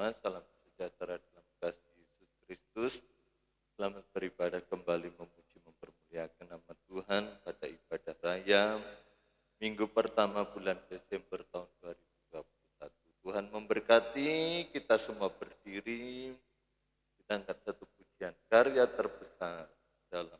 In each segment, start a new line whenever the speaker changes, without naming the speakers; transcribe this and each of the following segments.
semua, salam sejahtera dalam kasih Yesus Kristus. Selamat beribadah kembali memuji mempermuliakan nama Tuhan pada ibadah raya minggu pertama bulan Desember tahun 2021. Tuhan memberkati kita semua berdiri, kita angkat satu pujian karya terbesar dalam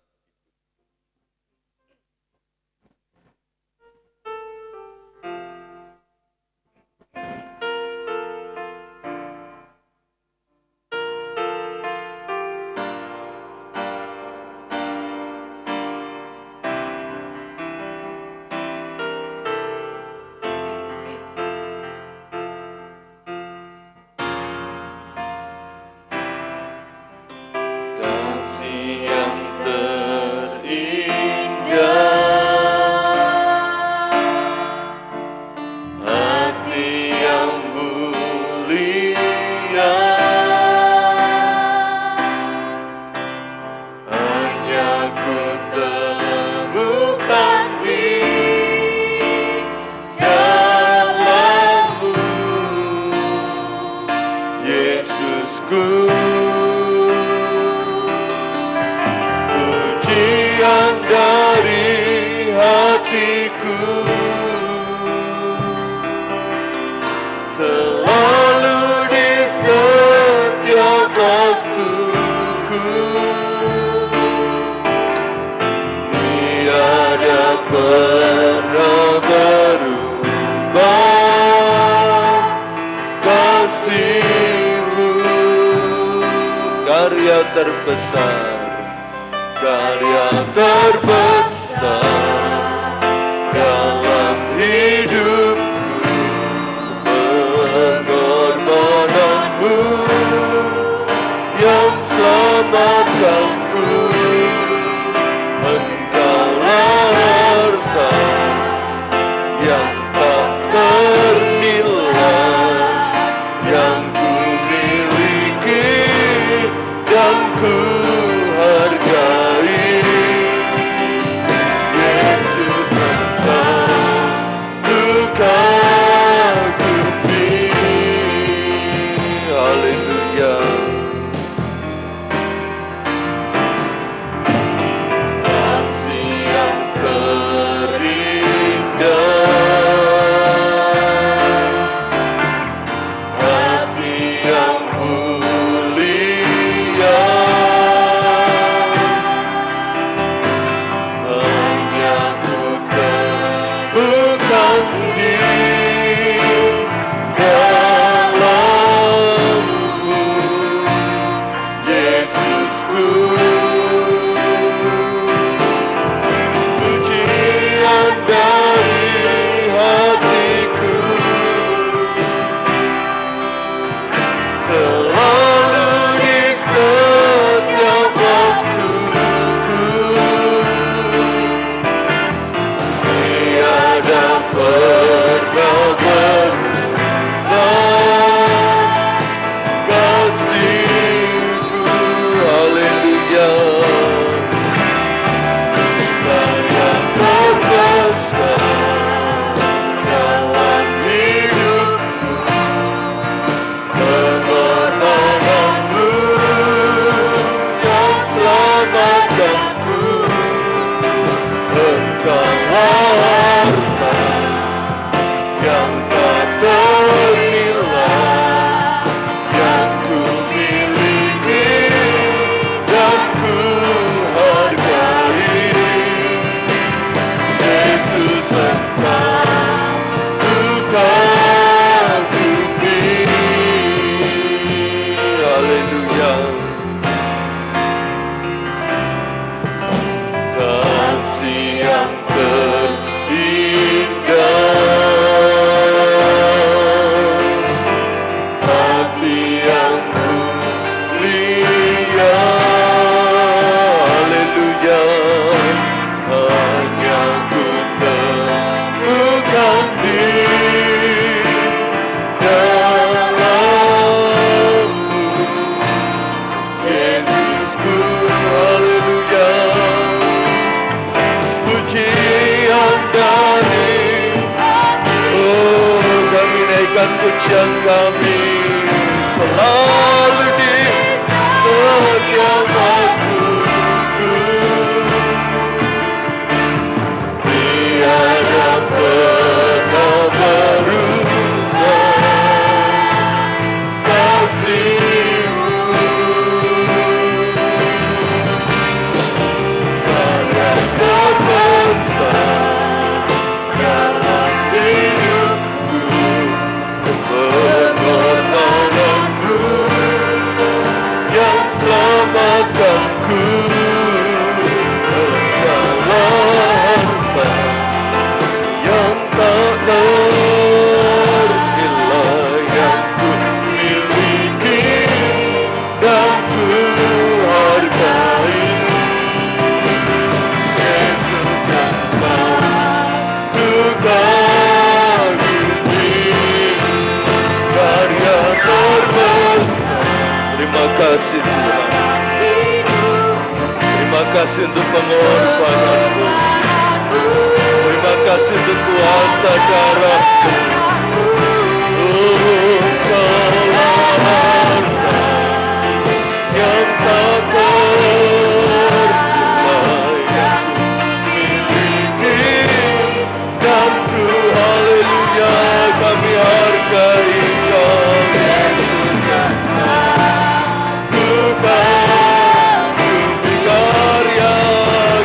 pujian kami
kasih Tuhan. Terima kasih untuk pengorbanan-Mu. Terima kasih untuk kuasa darah-Mu. Engkaulah harta yang tak ternilai yang kumiliki, dan ku haleluya kami hargai Engkau Yesus yang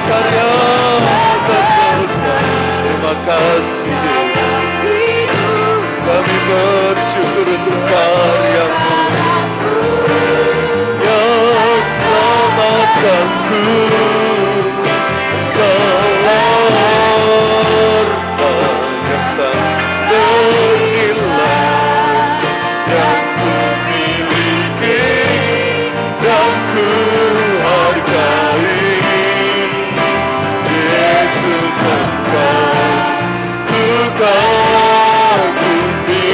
karya berkesan. Terima kasih Yesus. Kami bersyukur untuk karya-Mu yang selamatkanku. Engkaulah harta yang tak ternilai yang kumiliki, dan ku hargai. Yesus Engkau ku kagumi.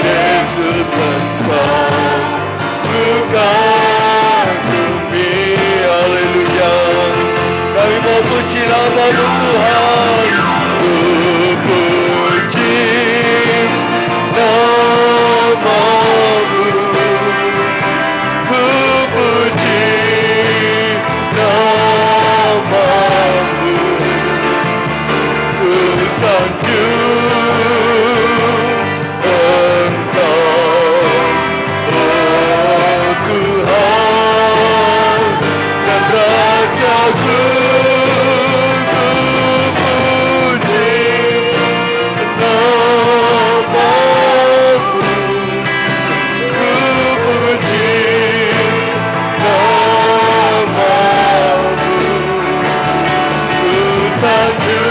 Yesus Engkau ku kagumi. Haleluya. Kami mau puji nama-Mu Tuhan. Ku puji nama-Mu. Ku puji nama-Mu. Ku sanjung Engkau, oh Tuhan dan Raja-Ku. Ku puji nama-Mu. Ku puji nama-Mu. Ku sanjung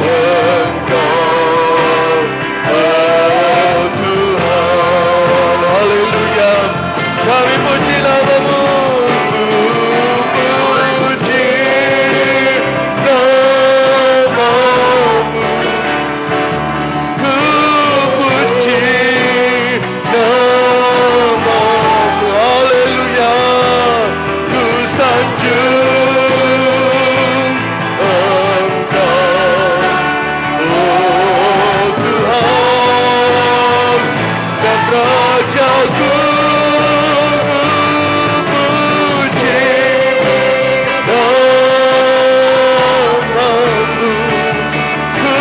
Engkau, oh Tuhan. Haleluya. Kami puji nama-Mu. Ku puji nama-Mu. Ku puji nama-Mu. Haleluya. Ku sanjung Engkau, oh Tuhan dan Raja-Ku. Ku puji nama-Mu. Ku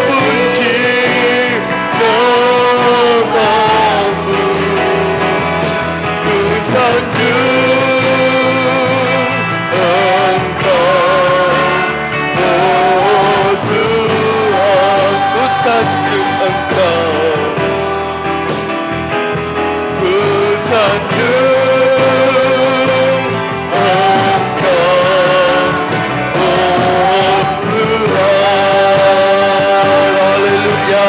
puji nama-Mu. Ku sanjung Engkau, oh Tuhan. Ku sanjung Engkau. Ku sanjung Engkau, oh Tuhan. Haleluya.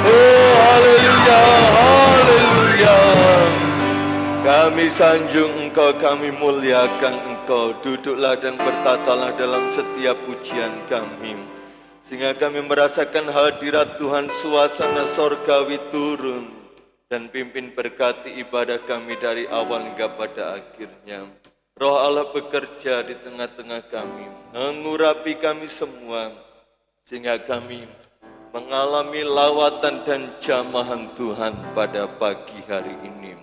Oh haleluya, haleluya. Kami sanjung Engkau, kami muliakan Engkau. Duduklah dan bertatalah dalam setiap pujian kami, sehingga kami merasakan hadirat Tuhan, suasana sorgawi turun dan pimpin berkati ibadah kami dari awal hingga pada akhirnya. Roh Allah bekerja di tengah-tengah kami, mengurapi kami semua, sehingga kami mengalami lawatan dan jamahan Tuhan pada pagi hari ini.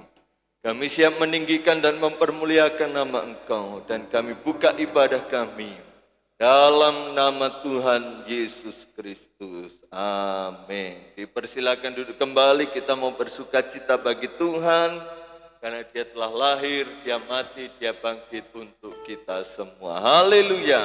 Kami siap meninggikan dan mempermuliakan nama Engkau, dan kami buka ibadah kami dalam nama Tuhan Yesus Kristus. Amin. Dipersilakan duduk kembali, kita mau bersuka cita bagi Tuhan, karena Dia telah lahir, Dia mati, Dia bangkit untuk kita semua. Haleluya.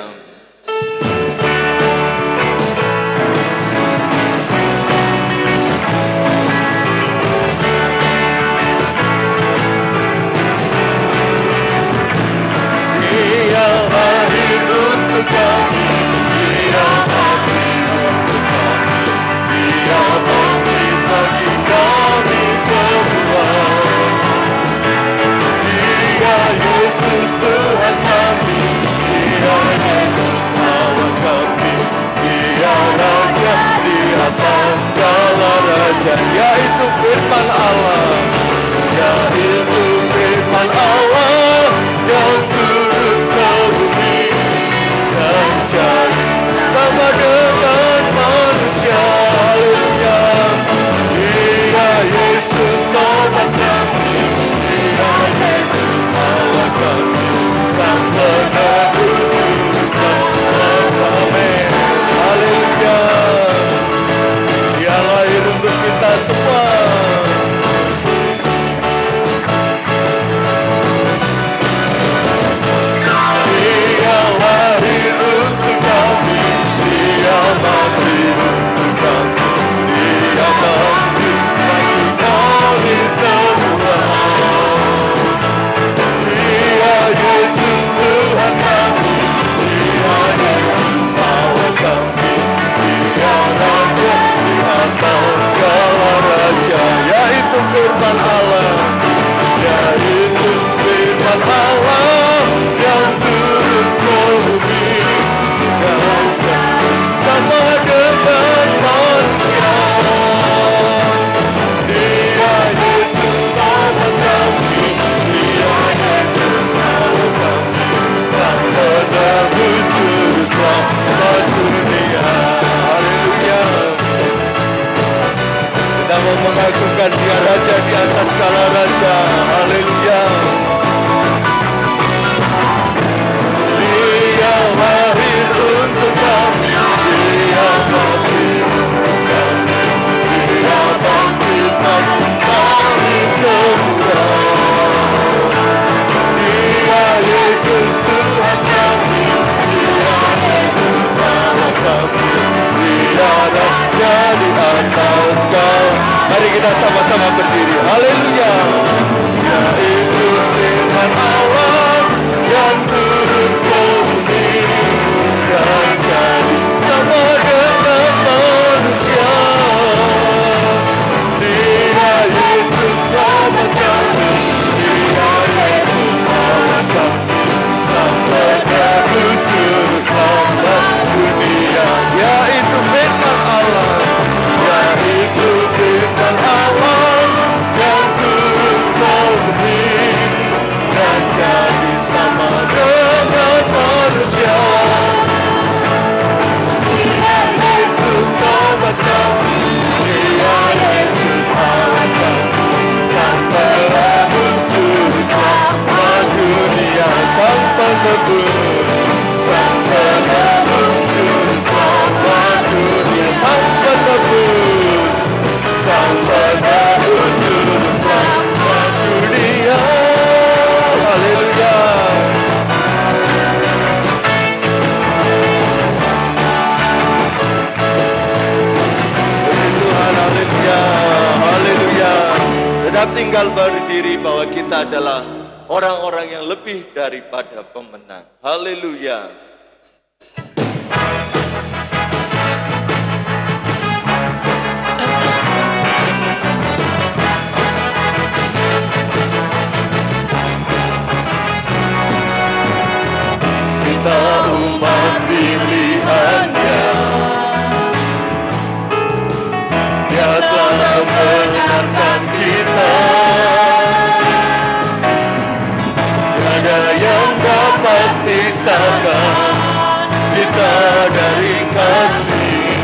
Dia lahir untuk kami, Dia mati untuk kami, Dia bangkit bagi kami semua. Dia Yesus Tuhan kami, Dia Yesus Allah kami, Dia Raja di atas segala raja, yaitu firman Allah, yaitu firman Allah yang turun ke bumi dan jadi sama dengan manusia. Haleluya. Dia Yesus sobat kami, Dia Yesus Allah kami, Sang Penebus juru selamat. Amin. Haleluya. Dia lahir untuk kita semua. Dia lahir untuk kami, Dia mati untuk kami, Dia bangkit bagi kami semua. Dia Yesus Tuhan kami, Dia Yesus Allah kami, Dia Raja di atas segala raja, yaitu firman Allah, yaitu firman Allah yang turun ke bumi dan jadi sama dengan manusia. Dia Yesus sobat kami, Dia Yesus Allah kami, Sang Penebus juru selamat dunia. Haleluya. Kita mau mengagungkan Dia Raja di atas segala raja. Haleluya. Dia lahir untuk kami, Dia mati untuk kami, Dia bangkit bagi kami semua. Dia Yesus Tuhan kami, Dia Yesus Allah kami, Dia Raja di atas segala. Mari kita sama-sama berdiri. Haleluya. Yaitu firman Allah yang turun ke bumi dan jadi sama dengan manusia. Dia Yesus sobat kami, Dia Yesus Allah kami, Sang Penebus juru selamat dunia, yaitu firman Allah, yaitu firman Allah yang turun ke bumi dan jadi sama dengan manusia. Dia Yesus sobat kami, Dia Yesus Allah kami, Sang Penebus juru selamat dunia, Sang Penebus, Sang Penebus juru selamat dunia, Sang Penebus, Sang Penebus juru selamat dunia. Haleluya. Puji Tuhan, haleluya, haleluya. Tetap tinggal berdiri bahwa kita adalah orang-orang yang lebih daripada pemenang. Haleluya. Kita umat pilihannya, Dia telah membenarkan kita. Tiada yang dapat pisahkan kita dari kasih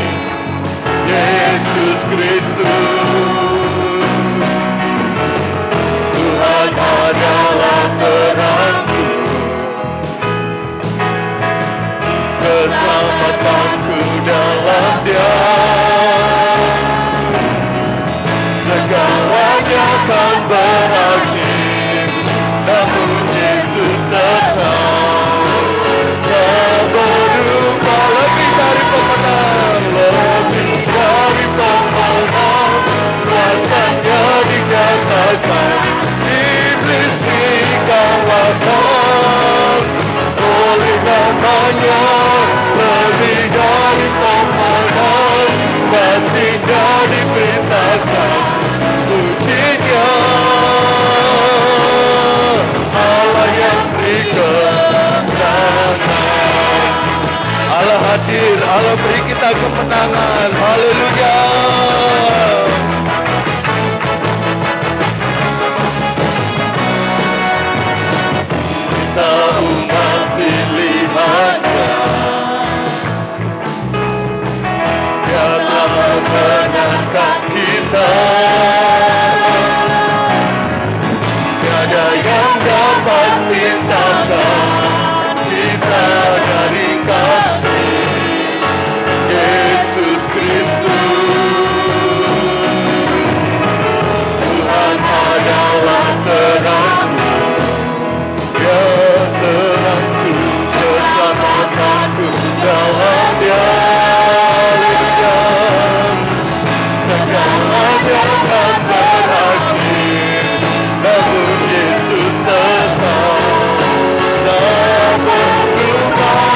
akan berakhir, namun Yesus tetap berubah. Lebih dari pemenang, lebih dari pemenang, kuasanya dinyatakan, iblis dikalahkan oleh namanya. Lebih dari pemenang, kasihnya diberitakan, pujinya Allah yang beri kemenangan. Allah hadir, Allah beri kita kemenangan. Haleluya. Kita umat pilihannya, Dia telah memenangkan kita. Tiada yang dapat pisahkan kita dari kasih Yesus Kristus. Tuhan adalah terangku, Dia terangku, keselamatanku dalam Dia. Segalanya akan berakhir, namun Yesus tetap berubah.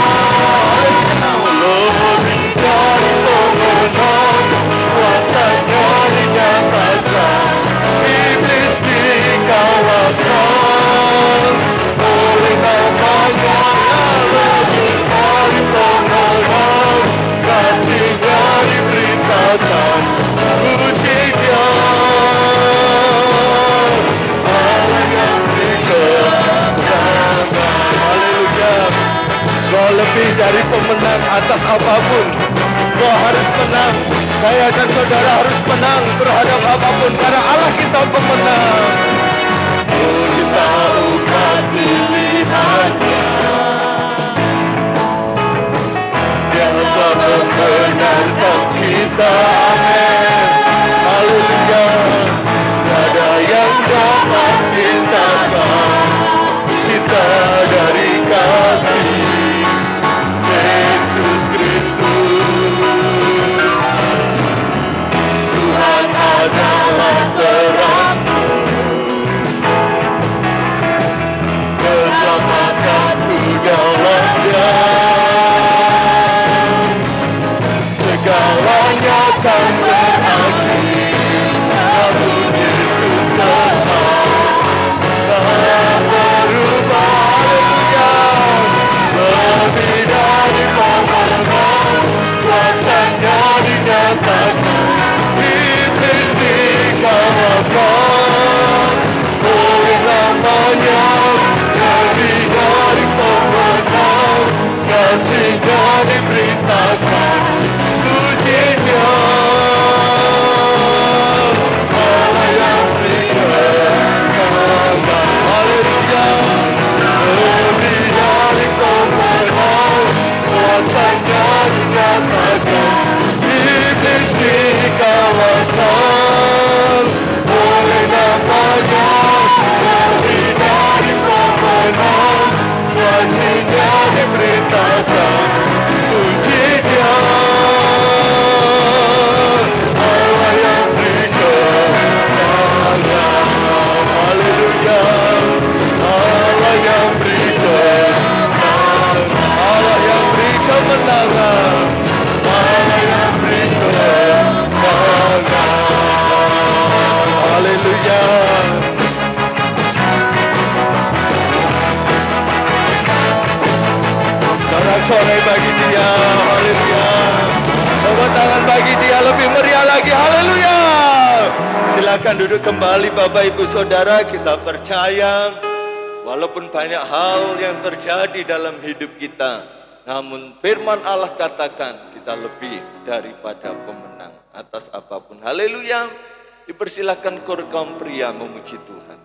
Lebih dari pemenang, kuasanya dinyatakan, iblis dikalahkan oleh namanya. Lebih dari pemenang, kasihnya diberitakan, puji Dia Allah yang beri kemenangan. Haleluya. Kau lebih dari pemenang atas apapun. Kau harus menang. Saya dan saudara harus menang terhadap apapun, karena Allah kita pemenang. Oh, kita umat pilihannya, Dia telah membenarkan kita. Amin. Haleluya. Tiada yang dapat pisahkan kita dari kasih Yesus Kristus. Tuhan adalah terangku, keselamatanku dalam Dia. Segalanya akan berakhir, namun Yesus tetap berubah. Haleluya. Lebih dari pemenang, kuasanya dinyatakan, iblis dikalahkan oleh namanya. Lebih dari pemenang, kasihnya diberitakan, pujinya Allah yang beri kemenangan. Haleluya. Lebih dari pemenang, kuasanya dinyatakan, iblis dikalahkan oleh namanya. Lebih dari pemenang, kasihnya diberitakan, puji Dia Allah yang beri kemenangan. Haleluya. Allah yang beri kemenangan, Allah yang beri kemenangan, Allah yang beri kemenangan. Haleluya. Sorak-sorai bagi Dia. Haleluya. Tepuk tangan bagi Dia lebih meriah lagi. Haleluya. Silakan duduk kembali Bapak Ibu Saudara. Kita percaya walaupun banyak hal yang terjadi dalam hidup kita, namun firman Allah katakan kita lebih daripada pemenang atas apapun. Haleluya. Dipersilakan kor kaum pria memuji Tuhan.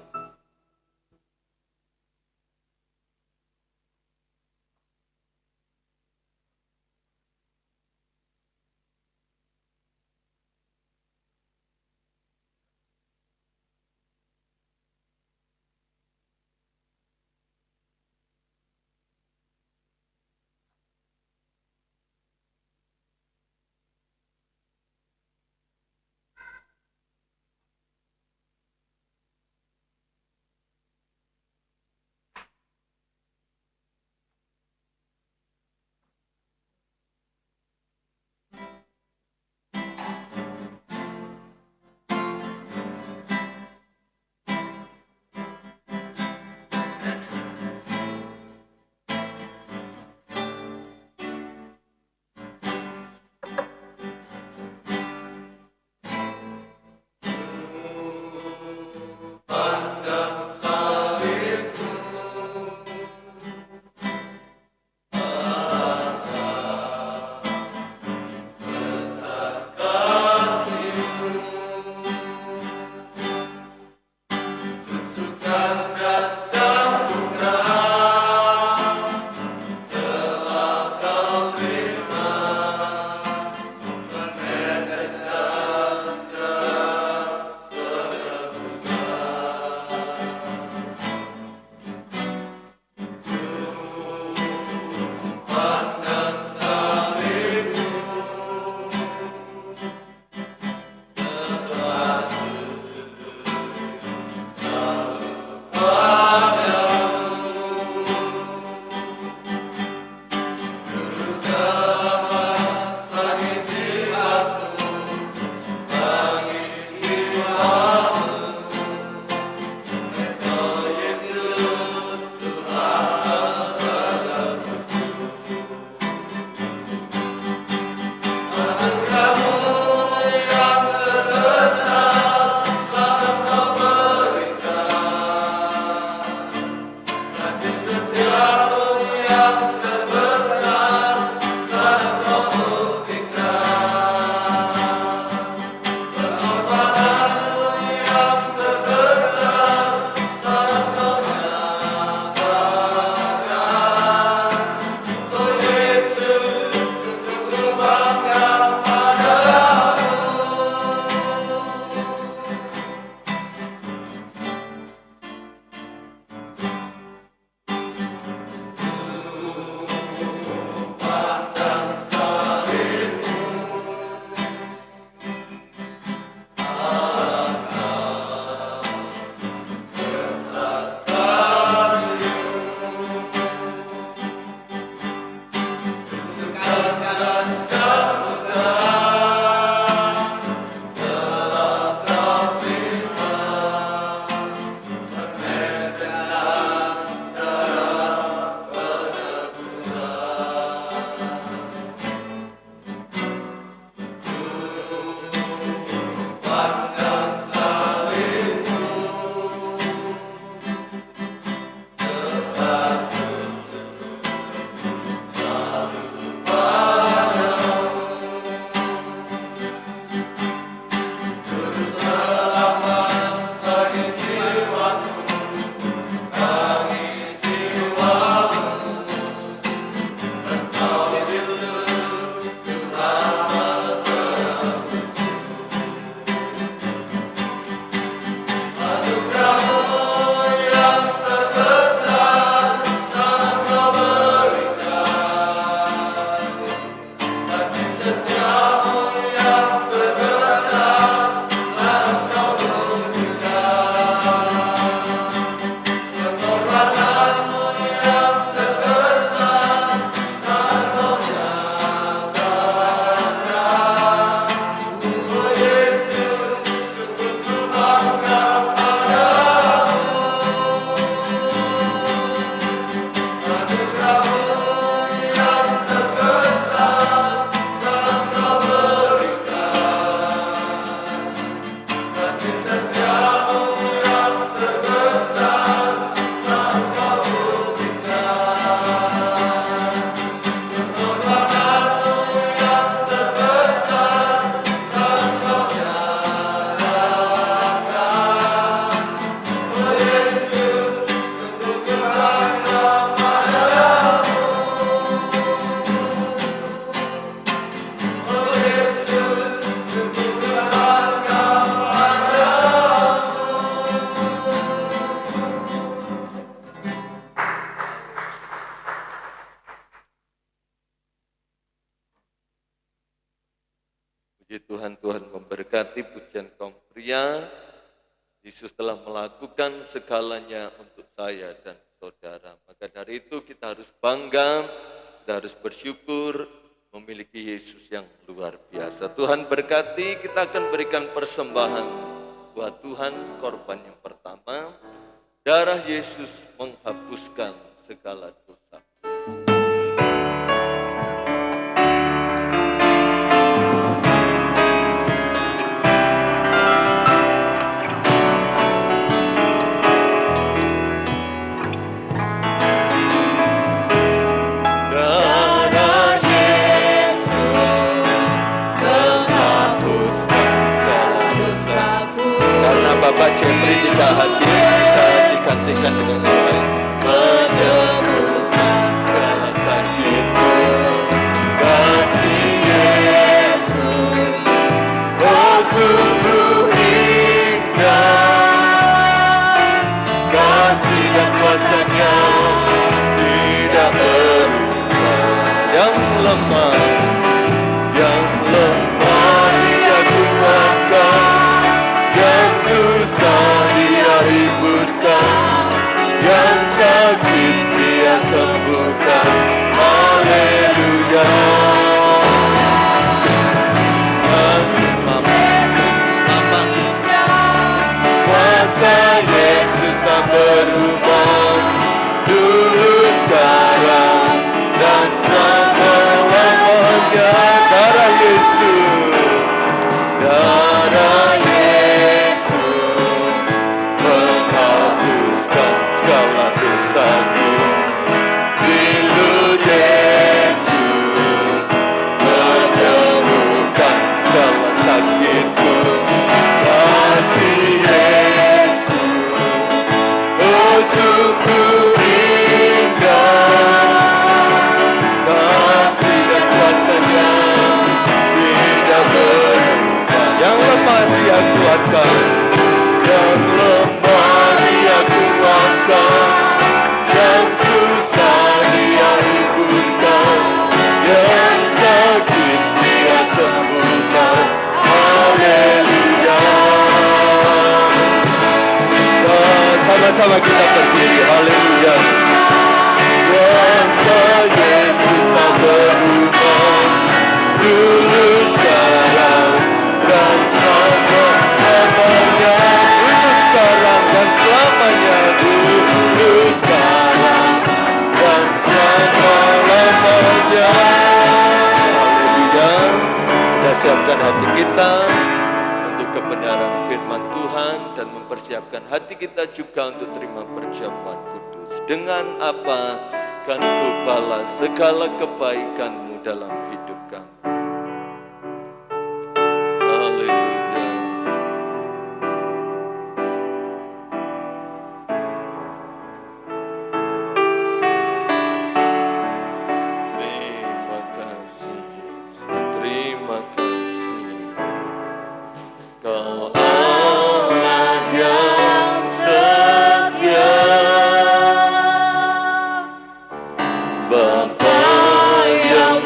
mulia, Yesus telah melakukan segalanya untuk saya dan saudara. Maka dari itu kita harus bangga, kita harus bersyukur memiliki Yesus yang luar biasa. Tuhan berkati, kita akan berikan persembahan buat Tuhan. Korban yang pertama, darah Yesus menghapuskan segala dosa. Bapak Jeffrey tidak hadir, bisa digantikan dengan baik. Menyembuhkan segala sakitku, kasih Yesus, oh sungguh indah, kasih dan kuasa-Nya tidak berubah. Yang lemah Dia kuatkan, yang susah Dia hiburkan, yang sakit Dia sembuhkan. Haleluya. Kasih Mama, kuasa Yesus tak berubah, dulu sekarang dan selama-lamanya. Darah Yesus, darah Yesus menghapuskan segala dosaku. Lilut Yesus menyembuhkan segala sakitku. Kasih Yesus, oh sungguh indah, kasih dan kuasa-Nya tidak berubah. Yang lemah Dia kuatkan, yang lemah Dia kuatkan, yang susah Dia hiburkan, yang sakit Dia sembuhkan. Haleluya. Sama-sama kita berdiri. Haleluya. Kuasa Yesus tak berubah, dulu sekarang dan selama-lamanya. Dulu sekarang dan selamanya. Dulu sekarang dan selama-lamanya. Haleluya. Kita siapkan hati kita untuk kebenaran firman Tuhan dan mempersiapkan hati kita juga untuk terima perjamuan kudus. Dengan apa kan Ku balas segala kebaikan-Mu dalam hidup kami. Haleluya. Terima kasih Yesus, terima kasih. Kau Allah yang setia, Bapa yang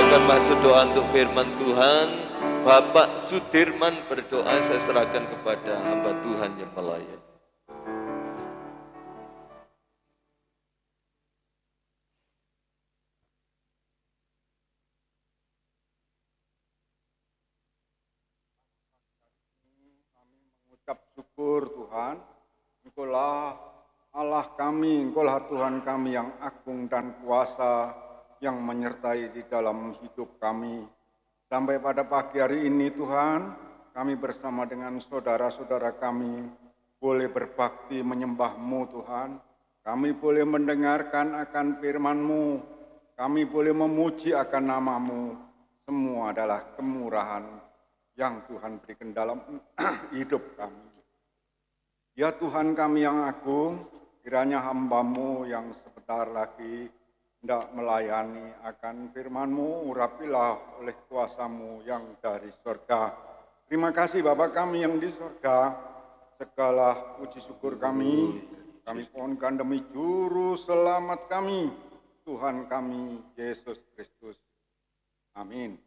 akan masuk doa untuk firman Tuhan. Bapak Sudirman berdoa, saya serahkan kepada hamba Tuhan yang melayani.
Kami mengucap syukur Tuhan, Engkaulah Allah kami, Engkaulah Tuhan kami yang agung dan kuasa, yang menyertai di dalam hidup kami. Sampai pada pagi hari ini Tuhan, kami bersama dengan saudara-saudara kami boleh berbakti menyembah-Mu Tuhan. Kami boleh mendengarkan akan firman-Mu, kami boleh memuji akan nama-Mu. Semua adalah kemurahan yang Tuhan berikan dalam hidup kami. Ya Tuhan kami yang agung, kiranya hamba-Mu yang sebentar lagi hendak melayani akan firman-Mu, urapilah oleh kuasa-Mu yang dari surga. Terima kasih Bapa kami yang di surga, segala puji syukur kami pohonkan demi juru selamat kami, Tuhan kami, Yesus Kristus. Amin.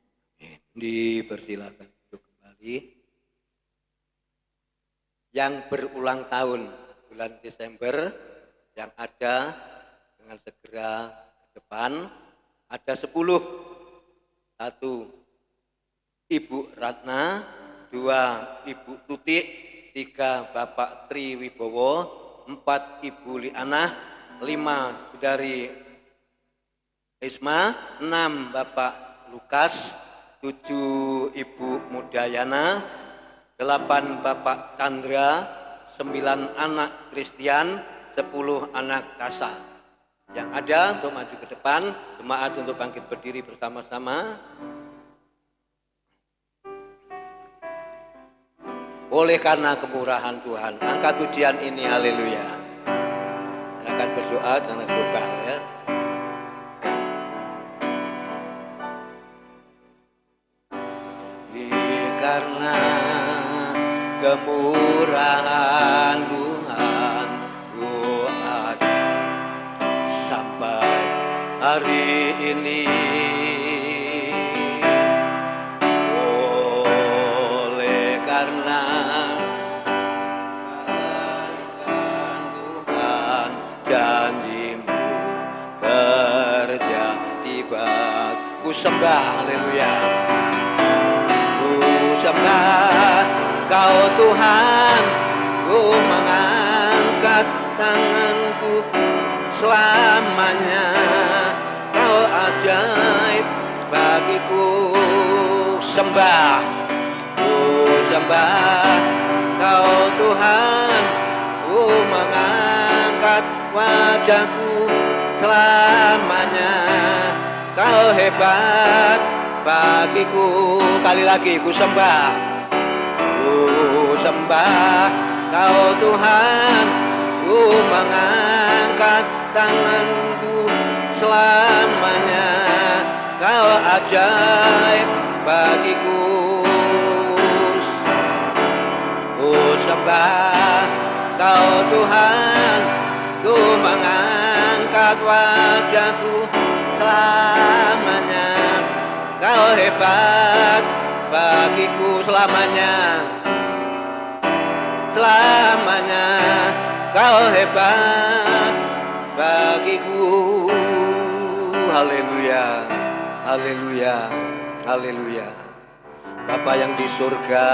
Dipersilakan untuk kembali. Yang berulang tahun bulan Desember yang ada dengan segera ke depan ada 10. 1 Ibu Ratna, 2 Ibu Tuti, 3 Bapak Tri Wibowo, 4 Ibu Liana, 5 Saudari Isma, 6 Bapak Lukas, 7 Ibu Mudayana, 8 Bapak Chandra, 9 anak Christian, 10 anak Kasa. Yang ada untuk maju ke depan, jemaat untuk bangkit berdiri bersama-sama. Oleh karena kemurahan Tuhan, angkat pujian ini, haleluya. Saya akan berdoa karena global ya. Karena kemurahan Tuhan ku ada sampai hari ini. Oleh karena kebaikan Tuhan, janji-Mu terjadi baku sembah, haleluya. Sembah Kau Tuhan, ku mengangkat tanganku selamanya. Kau ajaib bagiku, sembah, ku sembah Kau Tuhan, ku mengangkat wajahku selamanya. Kau hebat bagiku, kali lagi ku sembah Kau Tuhan, ku mengangkat tanganku selamanya. Kau ajaib bagiku, ku sembah Kau Tuhan, ku mengangkat wajahku selamanya. Kau hebat bagiku selamanya, selamanya. Kau hebat bagiku, haleluya, haleluya, haleluya. Bapa yang di surga,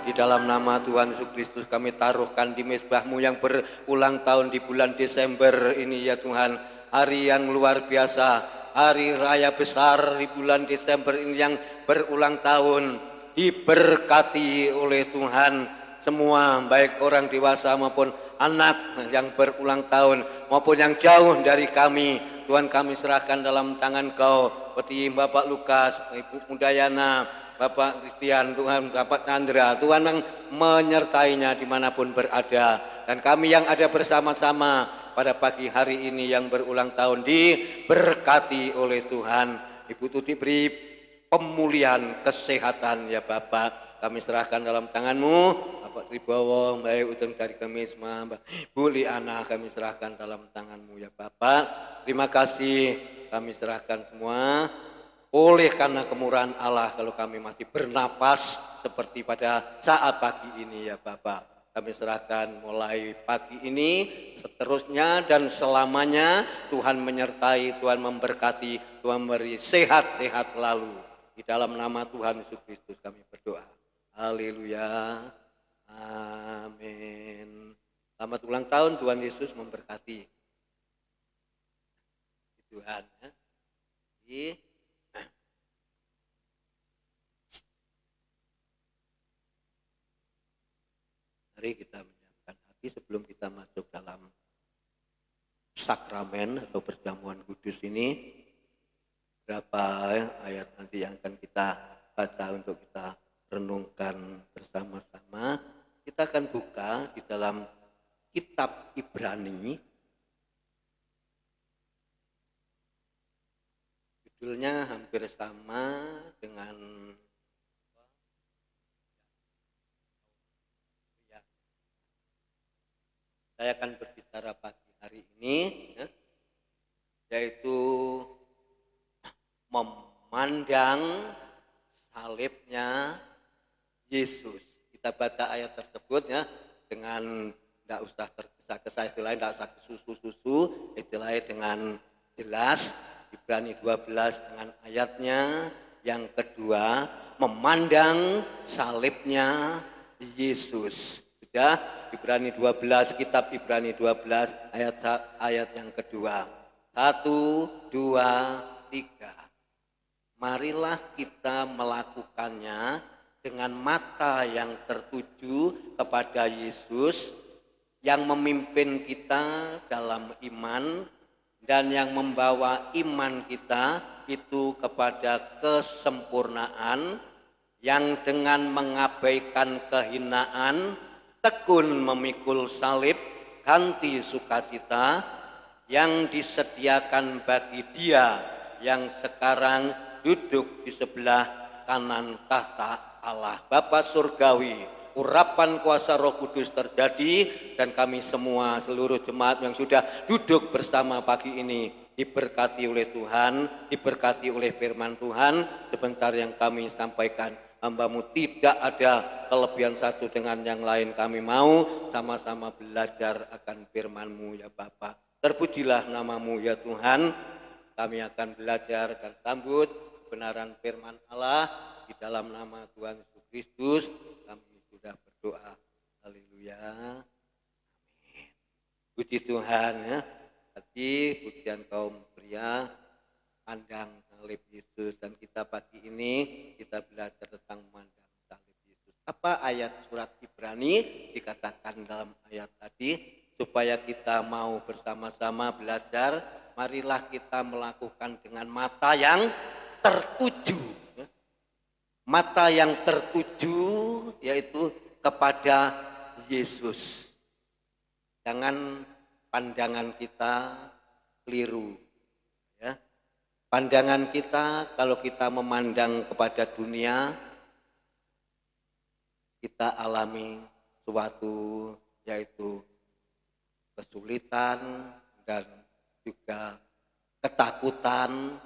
di dalam nama Tuhan Yesus Kristus kami taruhkan di mezbah-Mu yang berulang tahun di bulan Desember ini ya Tuhan. Hari yang luar biasa, hari raya besar di bulan Desember ini yang berulang tahun, diberkati oleh Tuhan semua, baik orang dewasa maupun anak yang berulang tahun maupun yang jauh dari kami. Tuhan kami serahkan dalam tangan Kau, seperti Bapak Lukas, Ibu Mudayana, Bapak Christian, Tuhan Bapak Chandra, Tuhan yang menyertainya dimanapun berada. Dan kami yang ada bersama-sama pada pagi hari ini yang berulang tahun diberkati oleh Tuhan. Ibu Tuti beri pemulihan kesehatan ya Bapak, kami serahkan dalam tangan-Mu. Bapak Tribowo, Mbak Udeng dari Kemisma, Mbak Bu Liana kami serahkan dalam tangan-Mu ya Bapak. Terima kasih, kami serahkan semua. oleh karena kemurahan Allah kalau kami masih bernapas seperti pada saat pagi ini ya Bapak. Kami serahkan mulai pagi ini, seterusnya dan selamanya Tuhan menyertai, Tuhan memberkati, Tuhan memberi sehat-sehat selalu. Di dalam nama Tuhan Yesus Kristus kami berdoa. Haleluya. Amin. Selamat ulang tahun, Tuhan Yesus memberkati. Tuhan ya. Mari kita menyiapkan hati sebelum kita masuk dalam sakramen atau perjamuan kudus ini. Berapa ayat nanti yang akan kita baca untuk kita renungkan bersama-sama. Kita akan buka di dalam kitab Ibrani. Judulnya hampir sama dengan saya akan berbicara pagi hari ini, ya, yaitu memandang salibnya Yesus. Kita baca ayat tersebut ya dengan tidak usah tergesa-gesa, istilahnya tidak usah susu-susu, istilahnya dengan jelas. Ibrani 12 dengan ayatnya yang kedua, memandang salibnya Yesus. Sudah, Ibrani 12, kitab Ibrani 12 ayat yang kedua. 1, 2, 3. Marilah kita melakukannya dengan mata yang tertuju kepada Yesus yang memimpin kita dalam iman dan yang membawa iman kita itu kepada kesempurnaan, yang dengan mengabaikan kehinaan tekun memikul salib ganti sukacita yang disediakan bagi Dia yang sekarang duduk di sebelah kanan tahta Allah Bapa Surgawi. Urapan kuasa Roh Kudus terjadi dan kami semua seluruh jemaat yang sudah duduk bersama pagi ini diberkati oleh Tuhan, diberkati oleh firman Tuhan. Sebentar yang kami sampaikan, hamba-Mu tidak ada kelebihan satu dengan yang lain. Kami mau sama-sama belajar akan firman-Mu ya Bapa. Terpujilah nama-Mu ya Tuhan. Kami akan belajar dan sambut kebenaran firman Allah di dalam nama Tuhan Yesus Kristus. Kami sudah berdoa. Haleluya. Amin. Puji Tuhan ya. Tadi pujian kaum pria pandang salib Yesus, dan kita pagi ini kita belajar tentang memandang salib Yesus. Apa ayat surat Ibrani dikatakan dalam ayat tadi? Supaya kita mau bersama-sama belajar, marilah kita melakukan dengan mata yang tertuju. Mata yang tertuju yaitu kepada Yesus. Jangan pandangan kita keliru. Ya. Pandangan kita kalau kita memandang kepada dunia, kita alami suatu yaitu kesulitan dan juga ketakutan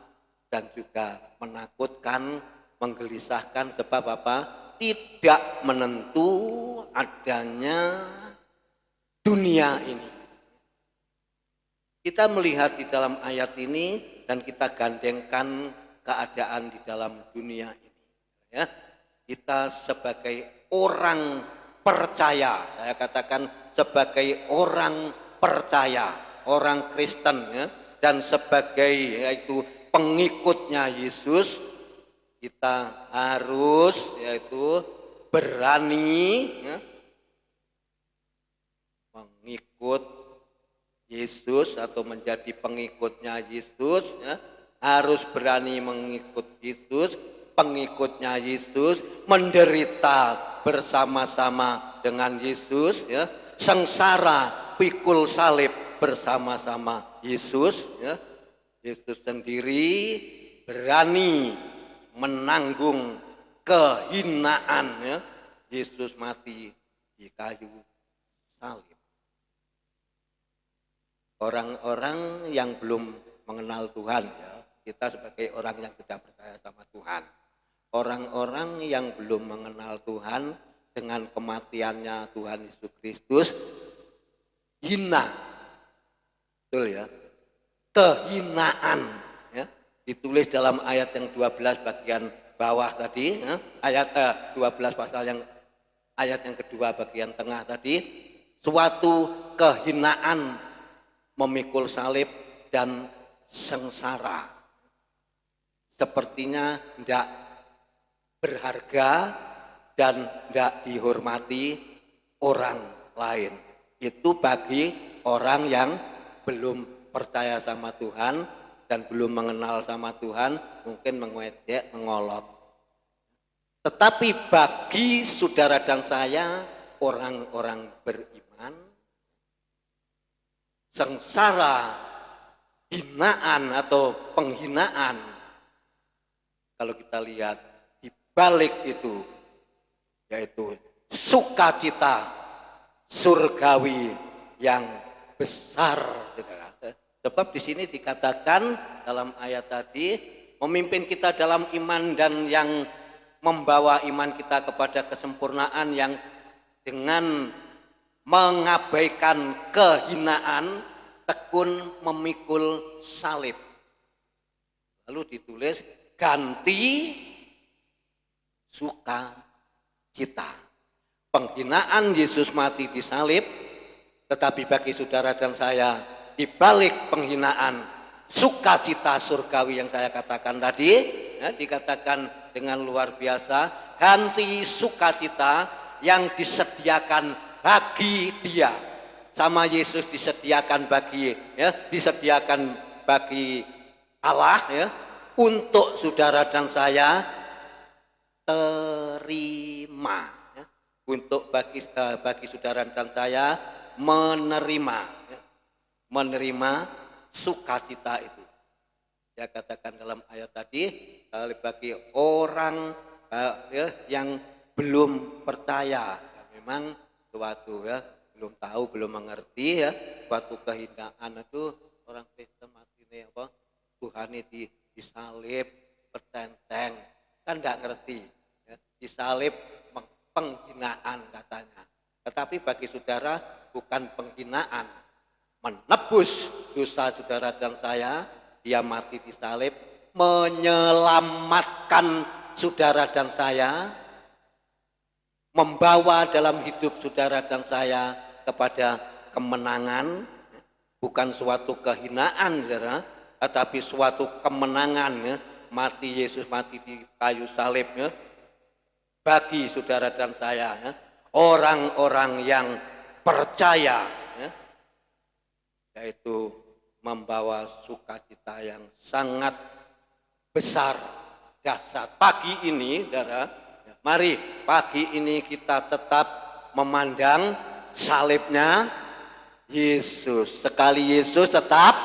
dan juga menakutkan, menggelisahkan, sebab apa? Tidak menentu adanya dunia ini. Kita melihat di dalam ayat ini dan kita gandengkan keadaan di dalam dunia ini. Ya, kita sebagai orang percaya, saya katakan sebagai orang percaya, orang Kristen ya, dan sebagai yaitu pengikutnya Yesus, kita harus yaitu berani ya, mengikut Yesus atau menjadi pengikutnya Yesus ya, harus berani mengikut Yesus, pengikutnya Yesus, menderita bersama-sama dengan Yesus ya, sengsara pikul salib bersama-sama Yesus ya. Yesus sendiri berani menanggung kehinaan ya. Yesus mati di kayu salib. Orang-orang yang belum mengenal Tuhan ya, kita sebagai orang yang sudah percaya sama Tuhan. Orang-orang yang belum mengenal Tuhan dengan kematiannya Tuhan Yesus Kristus hina, betul ya, kehinaan ya, ditulis dalam ayat yang 12 bagian bawah tadi ya, ayat 12 pasal yang ayat yang kedua bagian tengah tadi, suatu kehinaan memikul salib dan sengsara, sepertinya tidak berharga dan tidak dihormati orang lain. Itu bagi orang yang belum percaya sama Tuhan dan belum mengenal sama Tuhan, mungkin mengejek, mengolok. Tetapi bagi saudara dan saya, orang-orang beriman, sengsara, hinaan atau penghinaan, kalau kita lihat di balik itu, yaitu sukacita surgawi yang besar, saudara. Sebab di sini dikatakan dalam ayat tadi, memimpin kita dalam iman dan yang membawa iman kita kepada kesempurnaan yang dengan mengabaikan kehinaan, tekun memikul salib. Lalu ditulis ganti sukacita. Penghinaan Yesus mati di salib, tetapi bagi saudara dan saya, di balik penghinaan, sukacita surgawi yang saya katakan tadi, ya, dikatakan dengan luar biasa, ganti sukacita yang disediakan bagi dia, sama Yesus disediakan bagi, ya, disediakan bagi Allah, ya, untuk saudara dan saya terima, ya, untuk bagi saudara dan saya menerima, ya, menerima sukacita itu. Saya katakan dalam ayat tadi, bagi orang ya, yang belum percaya, ya, memang suatu ya belum tahu, belum mengerti ya, suatu kehinaan itu orang Kristen mati ini apa? Tuhan ini disalib, bertenteng, kan tidak ngerti. Ya, disalib penghinaan katanya. Tetapi bagi saudara bukan penghinaan, menebus dosa saudara dan saya, dia mati disalib, menyelamatkan saudara dan saya, membawa dalam hidup saudara dan saya kepada kemenangan, bukan suatu kehinaan, saudara, tetapi suatu kemenangan, ya. Mati Yesus mati di kayu salib, ya, bagi saudara dan saya, ya, orang-orang yang percaya, ya, yaitu membawa sukacita yang sangat besar, dahsyat. Pagi ini, saudara, ya, mari pagi ini kita tetap memandang salibnya Yesus. Sekali Yesus tetap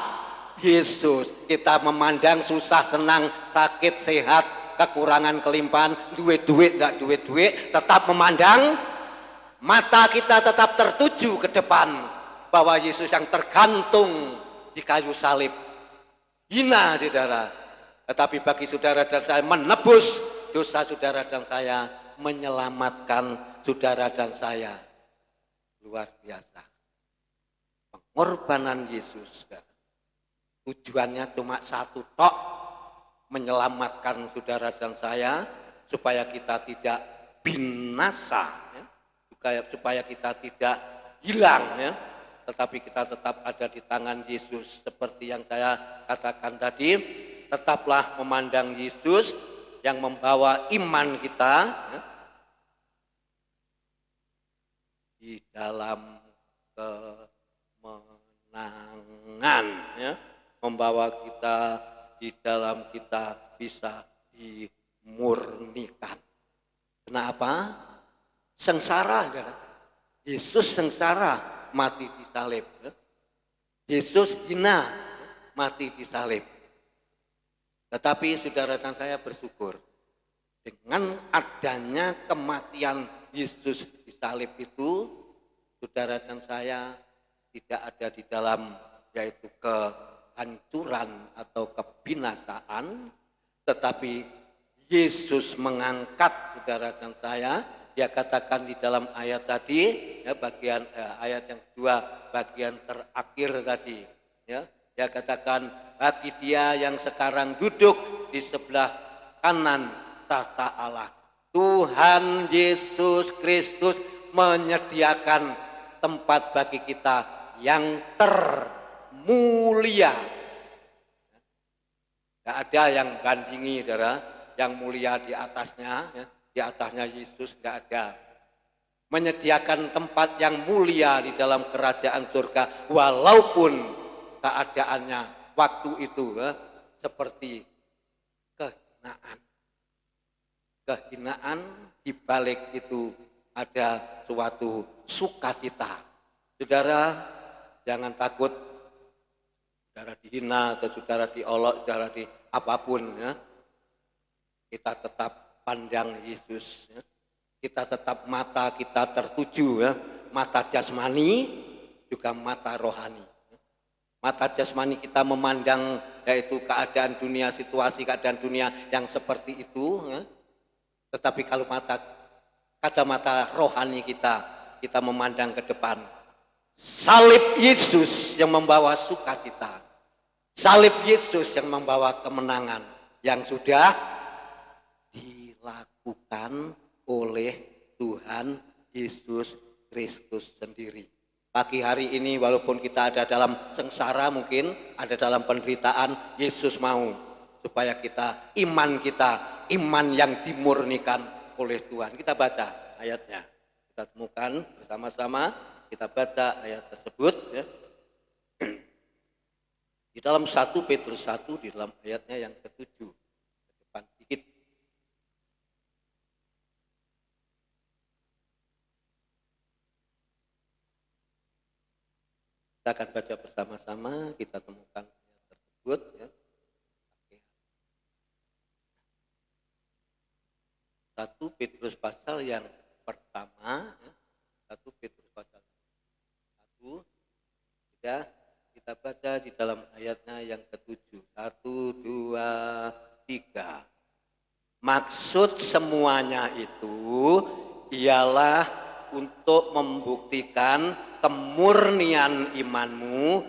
Yesus. Kita memandang susah, senang, sakit, sehat, kekurangan, kelimpahan, duit, tidak duit, tetap memandang, mata kita tetap tertuju ke depan bahwa Yesus yang tergantung di kayu salib. Hina, saudara. Tetapi bagi saudara dan saya menebus dosa saudara dan saya, menyelamatkan saudara dan saya. Luar biasa. Pengorbanan Yesus, saudara. Tujuannya cuma satu tok, menyelamatkan saudara dan saya supaya kita tidak binasa, ya, supaya kita tidak hilang, ya, tetapi kita tetap ada di tangan Yesus. Seperti yang saya katakan tadi, tetaplah memandang Yesus yang membawa iman kita, ya, di dalam kemenangan, ya, membawa kita di dalam kita bisa dimurnikan. Kenapa? Sengsara, ya. Yesus sengsara mati di salib, ya. Yesus hina mati di salib. Tetapi saudara dan saya bersyukur dengan adanya kematian Yesus di salib itu, saudara dan saya tidak ada di dalam yaitu kehancuran atau kebinasaan, tetapi Yesus mengangkat, saudara dan saya. Dia katakan di dalam ayat tadi, ya, bagian ayat yang kedua, bagian terakhir tadi, ya, dia katakan bagi dia yang sekarang duduk di sebelah kanan tahta Allah, Tuhan Yesus Kristus menyediakan tempat bagi kita yang termulia. Tidak ada yang bandingi, saudara, yang mulia di atasnya, ya, di atasnya Yesus tidak ada. Menyediakan tempat yang mulia di dalam kerajaan surga, walaupun keadaannya waktu itu seperti kehinaan. Kehinaan di balik itu ada suatu sukacita. Saudara, jangan takut saudara dihina atau saudara diolok, saudara di apapun, ya. Kita tetap pandang Yesus, ya. Kita tetap mata kita tertuju, ya. Mata jasmani juga mata rohani. Mata jasmani kita memandang yaitu keadaan dunia, situasi keadaan dunia yang seperti itu, ya. Tetapi kalau kacamata rohani kita memandang ke depan. Salib Yesus yang membawa sukacita. Salib Yesus yang membawa kemenangan yang sudah dilakukan oleh Tuhan Yesus Kristus sendiri. Pagi hari ini walaupun kita ada dalam sengsara, mungkin ada dalam penderitaan, Yesus mau supaya iman yang dimurnikan oleh Tuhan. Kita baca ayatnya, kita temukan bersama-sama, kita baca ayat tersebut, ya. Di dalam 1 Petrus 1, di dalam ayatnya yang ke-7, ke depan dikit. Kita akan baca bersama-sama, kita temukan ayat tersebut, ya. 1 Petrus pasal yang pertama, ya. 1 Petrus pasal 1, kita baca di dalam ayatnya yang ke-7. 1, 2, 3. Maksud semuanya itu ialah untuk membuktikan kemurnian imanmu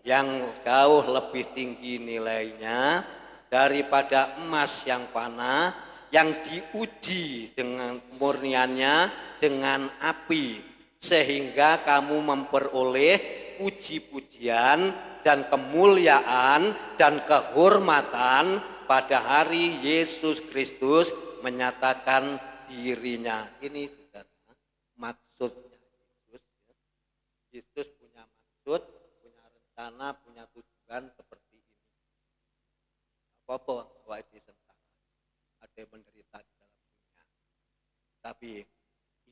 yang jauh lebih tinggi nilainya daripada emas yang fana, yang diuji dengan kemurniannya dengan api, sehingga kamu memperoleh puji-pujian dan kemuliaan dan kehormatan pada hari Yesus Kristus menyatakan dirinya. Ini maksudnya Yesus. Yesus punya maksud, punya rencana, punya tujuan seperti ini. Apa-apa bahwa itu tentang ada yang menderita di dalam dunia. Tapi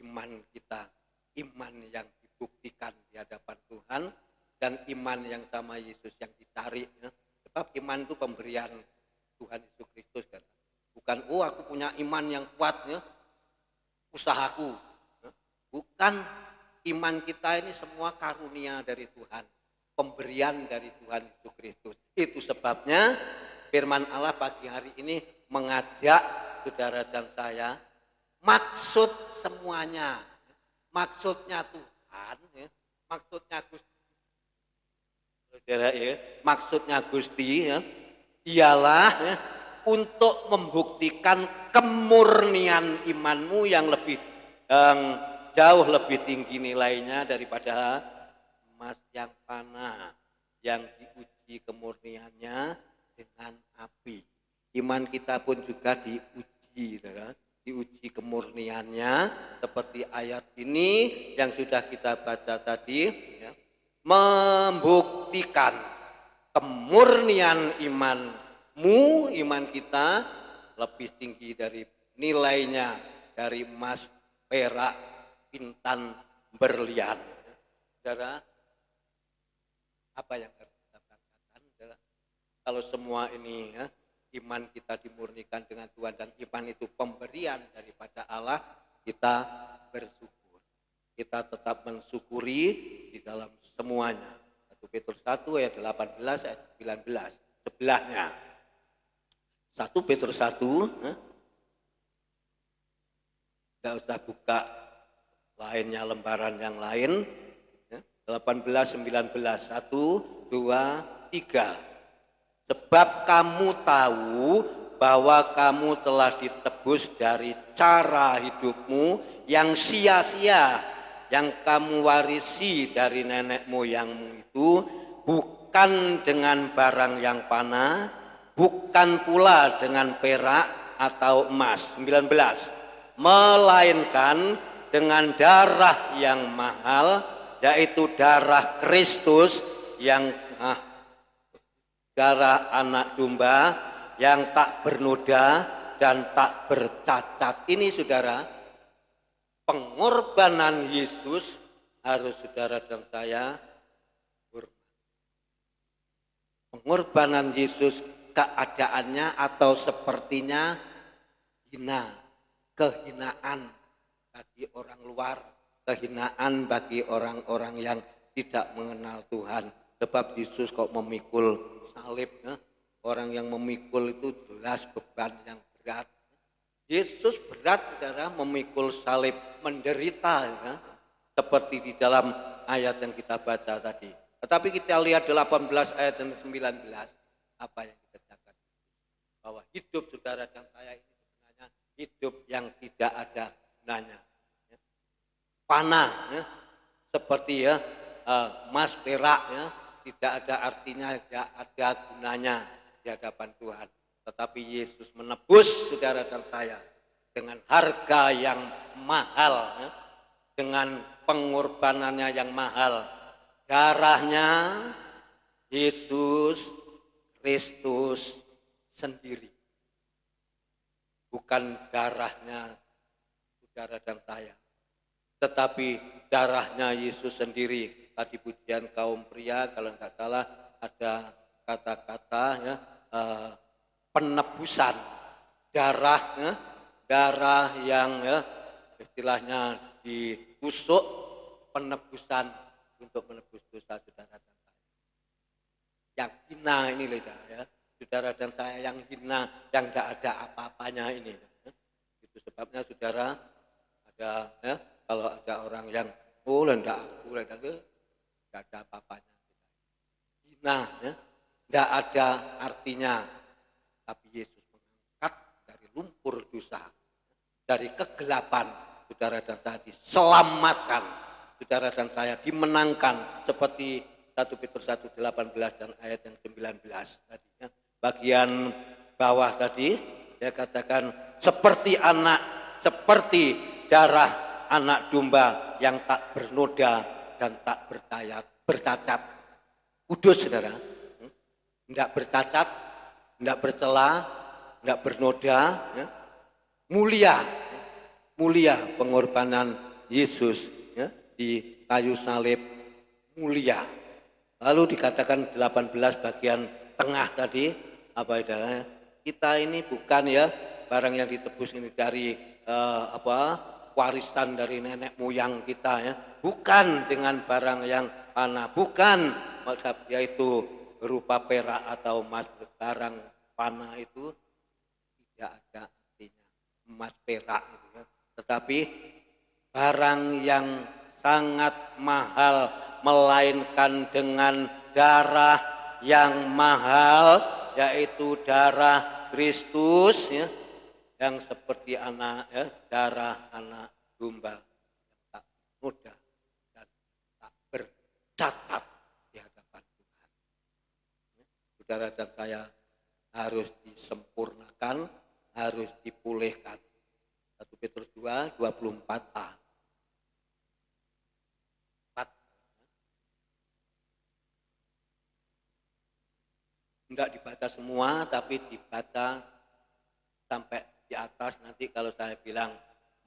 iman kita, iman yang dibuktikan di hadapan Tuhan, dan iman yang sama Yesus yang dicari, ya. Sebab iman itu pemberian Tuhan Yesus Kristus, kan. Bukan aku punya iman yang kuat, ya, usahaku, ya. Bukan, iman kita ini semua karunia dari Tuhan, pemberian dari Tuhan Yesus Kristus. Itu sebabnya firman Allah pagi hari ini mengajak saudara dan saya, maksud semuanya, maksudnya Tuhan, ya, maksudnya Gusti, saudara, ya, maksudnya Gusti, ya, ialah, ya, untuk membuktikan kemurnian imanmu yang jauh lebih tinggi nilainya daripada emas yang fana, yang diuji kemurniannya dengan api. Iman kita pun juga diuji, saudara. Diuji kemurniannya seperti ayat ini yang sudah kita baca tadi, ya, membuktikan kemurnian imanmu, iman kita lebih tinggi dari nilainya dari emas, perak, intan, berlian. Saudara, apa yang harus kita katakan, saudara? Kalau semua ini, ya, iman kita dimurnikan dengan Tuhan dan iman itu pemberian daripada Allah, kita bersyukur. Kita tetap mensyukuri di dalam semuanya. Satu Petrus 1 ayat 18 ayat 19 sebelahnya. 1 Petrus 1 enggak usah buka lainnya, lembaran yang lain, 18 19 1 2 3. Sebab kamu tahu bahwa kamu telah ditebus dari cara hidupmu yang sia-sia yang kamu warisi dari nenek moyangmu itu, bukan dengan barang yang fana, bukan pula dengan perak atau emas. 19. Melainkan dengan darah yang mahal, yaitu darah Kristus, yang darah anak domba yang tak bernoda dan tak bercacat. Ini saudara, pengorbanan Yesus harus saudara dan saya hormat. Pengorbanan Yesus keadaannya atau sepertinya hina, kehinaan bagi orang luar, kehinaan bagi orang-orang yang tidak mengenal Tuhan. Sebab Yesus kok memikul salib, orang yang memikul itu jelas beban yang berat. Yesus berat saudara memikul salib, menderita ya, seperti di dalam ayat yang kita baca tadi. Tetapi kita lihat 18 ayat dan 19 apa yang dikerjakan. Bahwa hidup saudara dan saya ini sebenarnya hidup yang tidak ada gunanya. Ya. Panah ya, seperti ya emas perak ya, tidak ada artinya, tidak ada gunanya di hadapan Tuhan. Tetapi Yesus menebus saudara dan saya dengan harga yang mahal, ya, dengan pengorbanannya yang mahal. Darahnya Yesus Kristus sendiri, bukan darahnya saudara dan saya, tetapi darahnya Yesus sendiri. Tadi pujian kaum pria kalau nggak salah ada kata-kata ya, penebusan darahnya, darah yang ya, istilahnya ditusuk, penebusan untuk menebus dosa saudara dan saya. Yang hina ini ya, saudara dan saya yang hina, yang tidak ada apa-apanya ini. Ya. Itu sebabnya saudara ada ya, kalau ada orang yang tidak ada apa-apanya. Hina ya. Tidak ada artinya, tapi Yesus mengangkat dari lumpur dosa, dari kegelapan, saudara dan saya diselamatkan, saudara dan saya dimenangkan, seperti 1 Petrus 1:18 dan ayat yang 19 tadi. Ya. Bagian bawah tadi, saya katakan seperti seperti darah anak domba yang tak bernoda dan tak bercacat, kudus saudara. Tidak bercacat, tidak bercela, tidak bernoda, ya. Mulia pengorbanan Yesus ya, di kayu salib, mulia. Lalu dikatakan 18 bagian tengah tadi, apa istilahnya? Kita ini bukan ya barang yang ditebus ini dari warisan dari nenek moyang kita ya, bukan dengan barang yang fana, bukan yaitu berupa perak atau emas. Barang fana itu tidak ada artinya, emas perak itu ya. Tetapi barang yang sangat mahal, melainkan dengan darah yang mahal, yaitu darah Kristus ya, yang seperti darah anak domba yang tak mudah dan tak bercacat di hadapan Tuhan. Saudara dan saya harus disempurnakan, harus dipulihkan. 1 Petrus 2:24a. Enggak dibaca semua, tapi dibaca sampai di atas. Nanti kalau saya bilang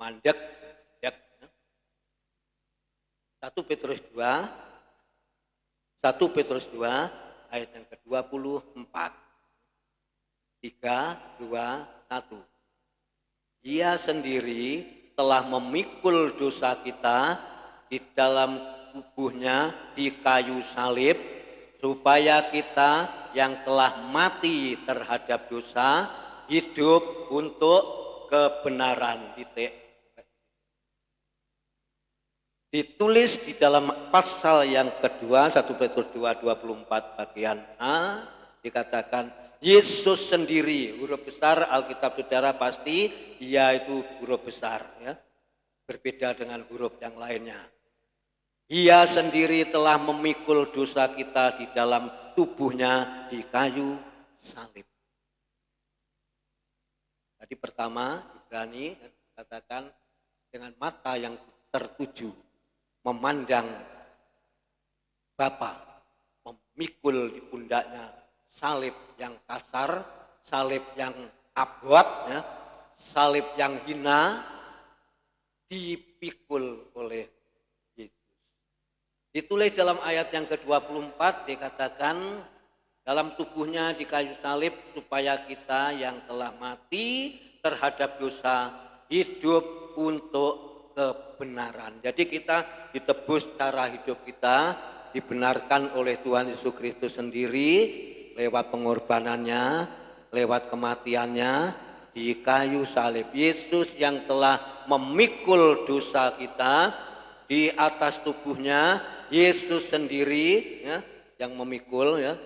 mandek, 1 Petrus 2 ayat yang ke-24. 3, 2, 1. Dia sendiri telah memikul dosa kita di dalam tubuhnya di kayu salib, supaya kita yang telah mati terhadap dosa hidup untuk kebenaran. Ditulis di dalam pasal yang kedua 1 Petrus 2:24 bagian A dikatakan Yesus sendiri, huruf besar Alkitab saudara pasti dia itu huruf besar ya. Berbeda dengan huruf yang lainnya. Ia sendiri telah memikul dosa kita di dalam tubuhnya di kayu salib. Tadi pertama Ibrani katakan dengan mata yang tertuju memandang Bapa, memikul di pundaknya salib yang kasar, salib yang abot, ya, salib yang hina, dipikul oleh Yesus. Ditulis dalam ayat yang ke-24 dikatakan dalam tubuhnya di kayu salib supaya kita yang telah mati terhadap dosa hidup untuk kebenaran. Jadi kita ditebus cara hidup kita dibenarkan oleh Tuhan Yesus Kristus sendiri lewat pengorbanannya, lewat kematiannya di kayu salib. Yesus yang telah memikul dosa kita di atas tubuhnya, Yesus sendiri ya, yang memikul ya,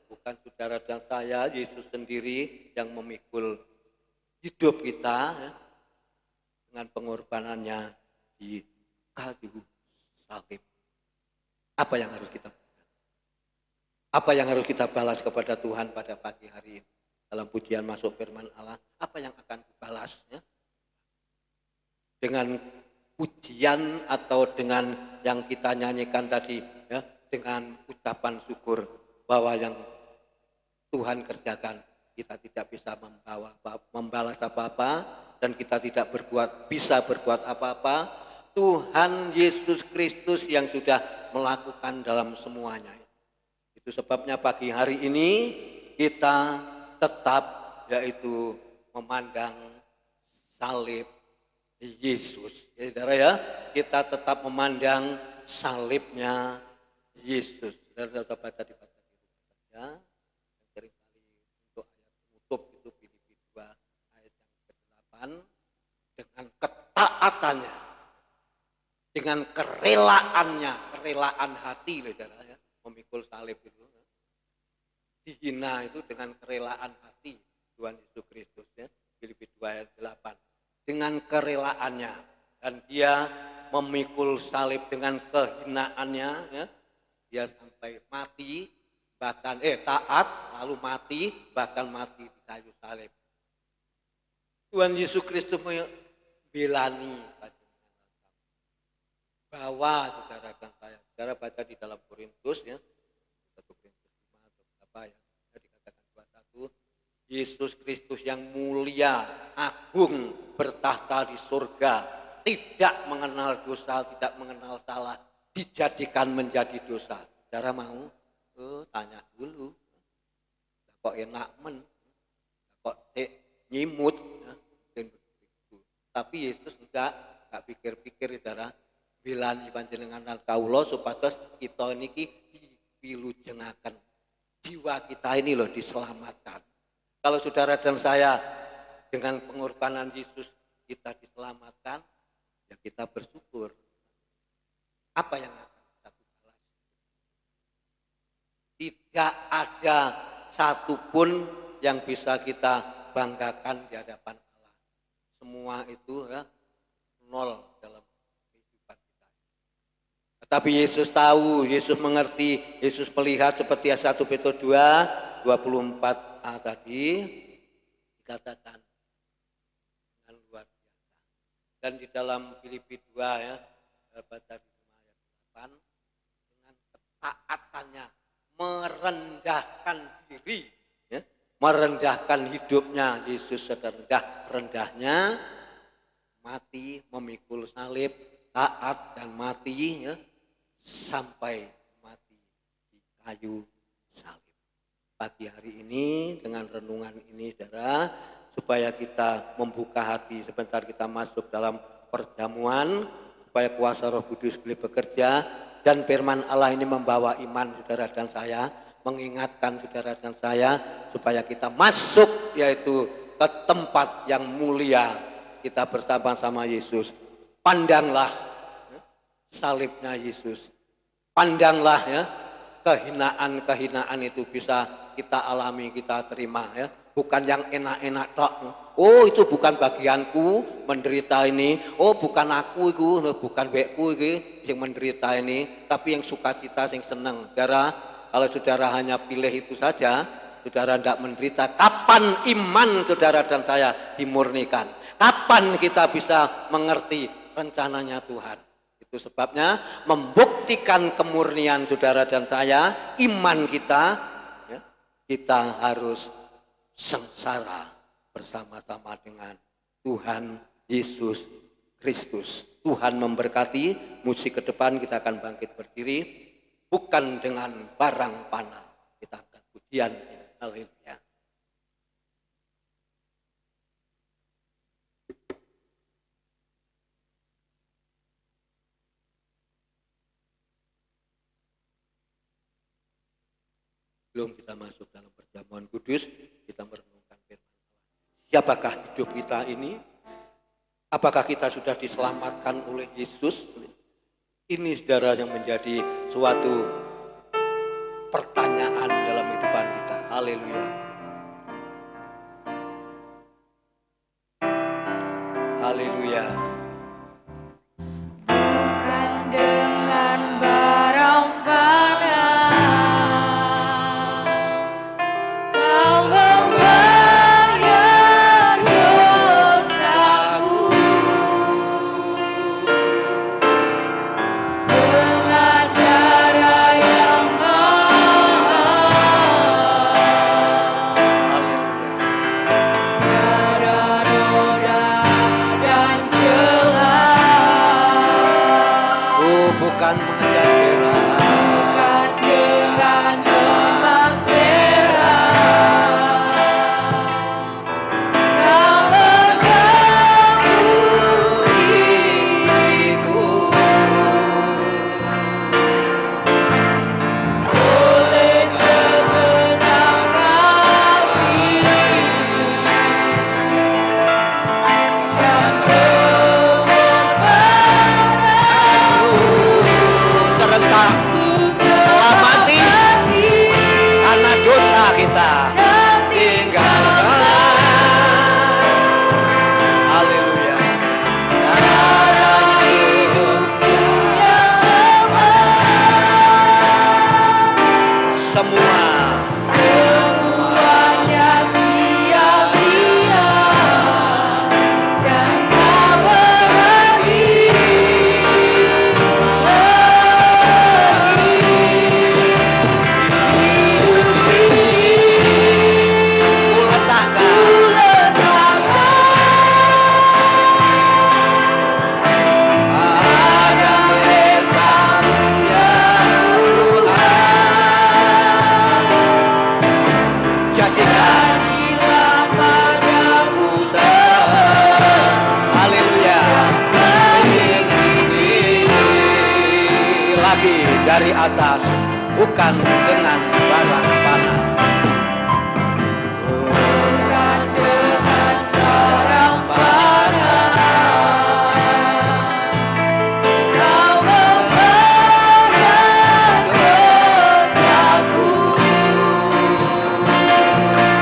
bukan saudara dan saya, Yesus sendiri yang memikul hidup kita ya, dengan pengorbanannya di kayu salib. Apa yang harus kita berikan? Apa yang harus kita balas kepada Tuhan pada pagi hari ini? Dalam pujian masuk firman Allah, apa yang akan dibalas? Ya? Dengan pujian atau dengan yang kita nyanyikan tadi, ya, dengan ucapan syukur bahwa yang Tuhan kerjakan, kita tidak bisa membalas apa-apa dan kita tidak bisa berbuat apa-apa. Tuhan Yesus Kristus yang sudah melakukan dalam semuanya. Itu sebabnya pagi hari ini kita tetap yaitu memandang salib Yesus. Ya, saudara ya, kita tetap memandang salibnya Yesus. Saudara baca di ya. Seringkali untuk ayat penutup itu Filipi 2 ayat yang ke-8 dengan ketaatannya, dengan kerelaan hati saudara ya, memikul salib itu. Dihina itu dengan kerelaan hati Tuhan Yesus Kristus ya, Filipi 2 ayat 8. Dengan kerelaannya dan dia memikul salib dengan kehinaannya ya, dia sampai mati bahkan taat lalu mati bahkan mati di kayu salib. Tuhan Yesus Kristus membelani bahwa saudara dan saya, saudara baca di dalam Korintus ya, 1 Korintus 5 atau berapa ya, dikatakan 21, Yesus Kristus yang mulia, agung, bertahta di surga, tidak mengenal dosa, tidak mengenal salah, dijadikan menjadi dosa. Saudara mau? Tanya dulu. Kok enak kok nyimut, ya, tapi Yesus enggak pikir-pikir saudara. Bilani panjenengan kawula supados kita niki diwilujengaken. Jiwa kita ini loh diselamatkan. Kalau saudara dan saya dengan pengorbanan Yesus kita diselamatkan, ya kita bersyukur. Apa yang akan kita balas? Tidak ada satupun yang bisa kita banggakan di hadapan Allah. Semua itu ya nol dalam kehidupan kita. Tetapi Yesus tahu, Yesus mengerti, Yesus melihat seperti 1 Petrus 2, 24a tadi dikatakan dengan luar biasa. Dan di dalam Filipi 2 ya, baca di ayat 8, dengan ketaatannya merendahkan diri, ya, merendahkan hidupnya, Yesus serendah-rendahnya mati memikul salib, taat dan mati ya, sampai mati di kayu salib. Pagi hari ini dengan renungan ini saudara, supaya kita membuka hati sebentar kita masuk dalam perjamuan, supaya kuasa Roh Kudus boleh bekerja dan firman Allah ini membawa iman saudara dan saya mengingatkan saudara dan saya supaya kita masuk yaitu ke tempat yang mulia, kita bersama-sama Yesus. Pandanglah salibnya Yesus, pandanglah ya, kehinaan itu bisa kita alami, kita terima ya, bukan yang enak-enak tok. Oh itu bukan bagianku menderita ini, oh bukan aku itu, bukan bekku ini yang menderita ini, tapi yang sukacita, yang senang. Saudara, kalau saudara hanya pilih itu saja, saudara tidak menderita. Kapan iman saudara dan saya dimurnikan? Kapan kita bisa mengerti rencananya Tuhan? Itu sebabnya membuktikan kemurnian saudara dan saya, iman kita, ya, kita harus sengsara bersama-sama dengan Tuhan Yesus Kristus. Tuhan memberkati. Musik ke depan kita akan bangkit berdiri. Bukan dengan barang panah kita akan pujian. Haleluya. Belum kita masuk dalam perjamuan kudus, kita merenungkan firman Allah. Siapakah hidup kita ini? Apakah kita sudah diselamatkan oleh Yesus? Ini saudara yang menjadi suatu pertanyaan dalam kehidupan kita. Haleluya. Haleluya.
Bukan dengan barang fana Kau membayar dosaku, dengan darah yang mahal. Tiada noda dan celah.
Oh, bukan mengejar perak.
Bukan dengan emas perak Kau menebus diriku, oleh segenap kasih yang
Serentak selamati karena dosa kita tinggalkan. Haleluya.
cara hidupku yang
Semua
semuanya sia-sia dan tak berarti lagi. Hidup ini
kuletakkan
pada besamu ya Tuhan.
jadikan.
Jadilah padaku sehat
Haleluya. Lagi dari atas, bukan dengan barang panah.
bukan dengan barang fana Kau membayar dosaku,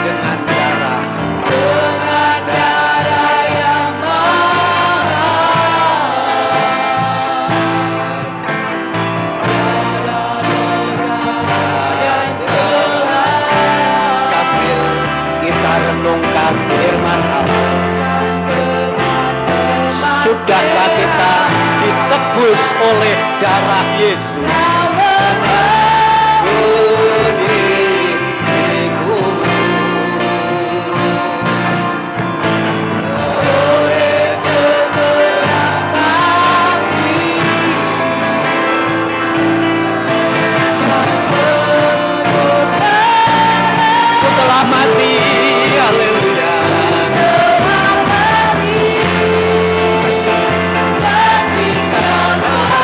Dengan darah
dengan darah yang mahal. Tiada noda dan celah.
sambil kita renungkan firman Allah.
Dengan emas
Sudahlah kita ditebus oleh darah Yesus.
Kau menebus
Diriku
oleh segenap kasih yang
ku telah mati. Haleluya.
telah mati dan tinggalkan.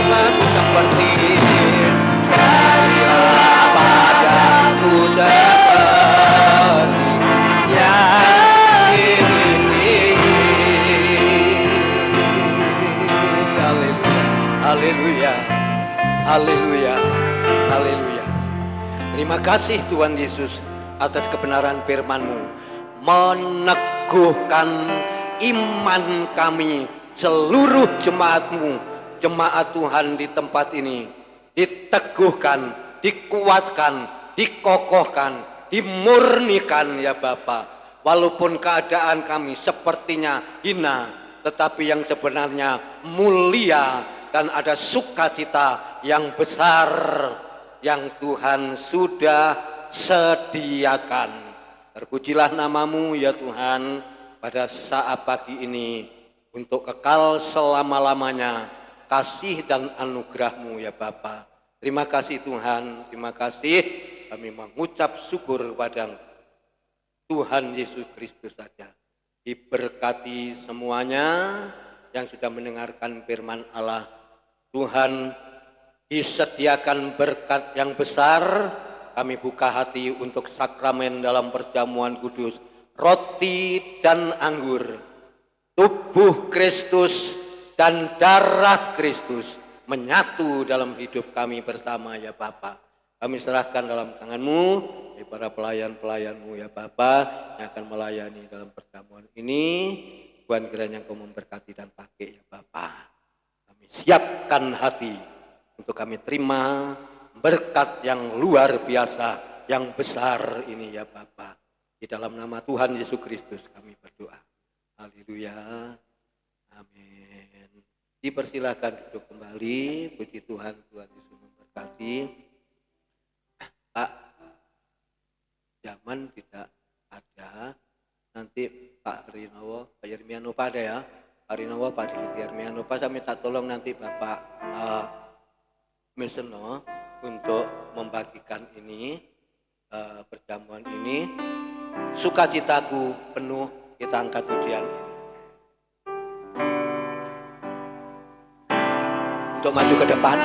aku seperti jadilah padaku seperti yang ini. Haleluya, haleluya, haleluya. Terima kasih Tuhan Yesus atas kebenaran firman-Mu, meneguhkan iman kami, seluruh jemaat-Mu, jemaat Tuhan di tempat ini, diteguhkan, dikuatkan, dikokohkan, dimurnikan ya Bapa. Walaupun keadaan kami sepertinya hina, tetapi yang sebenarnya mulia dan ada sukacita yang besar yang Tuhan sudah sediakan. Terpujilah nama-Mu ya Tuhan pada saat pagi ini, untuk kekal selama-lamanya kasih dan anugerah-Mu ya Bapa. Terima kasih Tuhan, terima kasih. Kami mengucap syukur kepada Tuhan Yesus Kristus saja. Diberkati semuanya yang sudah mendengarkan firman Allah. Tuhan, disediakan berkat yang besar. Kami buka hati untuk sakramen dalam perjamuan kudus, roti dan anggur, tubuh Kristus dan darah Kristus menyatu dalam hidup kami bersama ya Bapa. Kami serahkan dalam tangan-Mu, para pelayan-pelayan-Mu ya Bapa, yang akan melayani dalam perjamuan ini. Tuhan, kiranya Engkau memberkati dan pakai ya Bapa. Kami siapkan hati untuk kami terima berkat yang luar biasa, yang besar ini ya Bapa. Di dalam nama Tuhan Yesus Kristus kami berdoa. Haleluya. Amin. Dipersilakan duduk kembali. Puji Tuhan, Tuhan Yesus memberkati. Pak, zaman tidak ada. Nanti Pak Rinowo, Pak Yermianova ada ya. Pak Rinowo, Pak Yermianova, saya minta tolong nanti Bapak Mesono untuk membagikan ini, perjamuan ini. Sukacitaku penuh, kita angkat pujian ini. Untuk maju ke depan.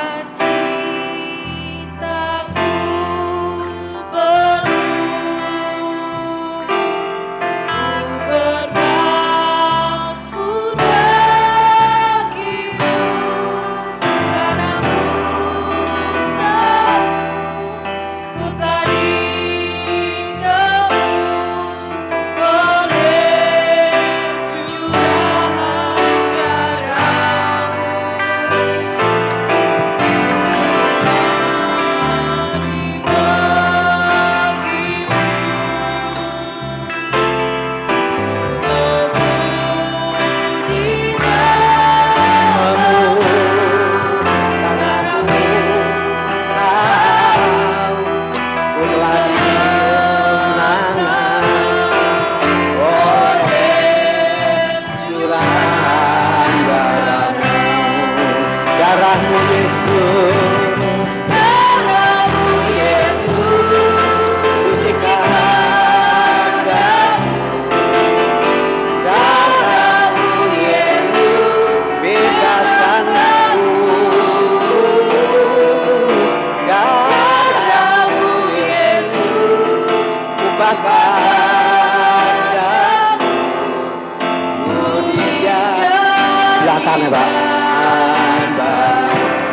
Silakan ya Pak.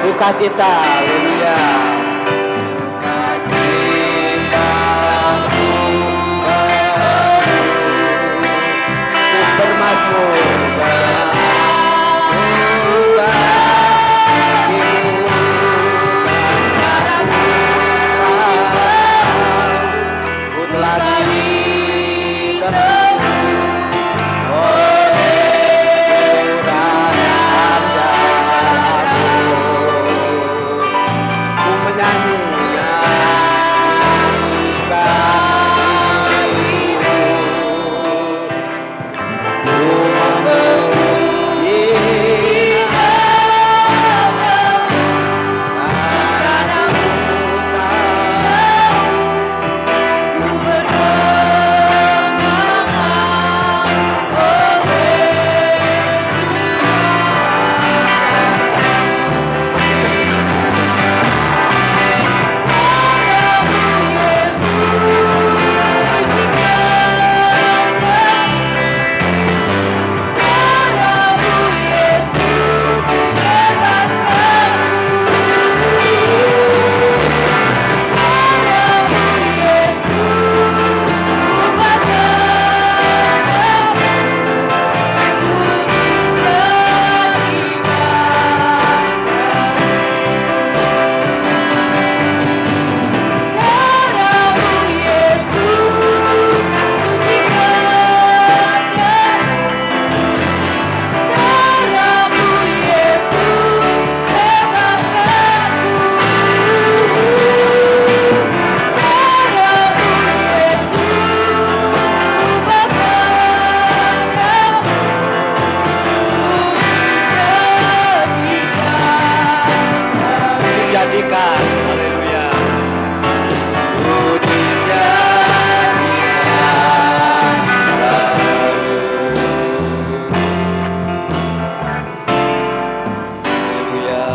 Sukacita, haleluya. Sukacitaku bermakmur. dijadikan, haleluya. Ku dijadikan baru. Haleluya.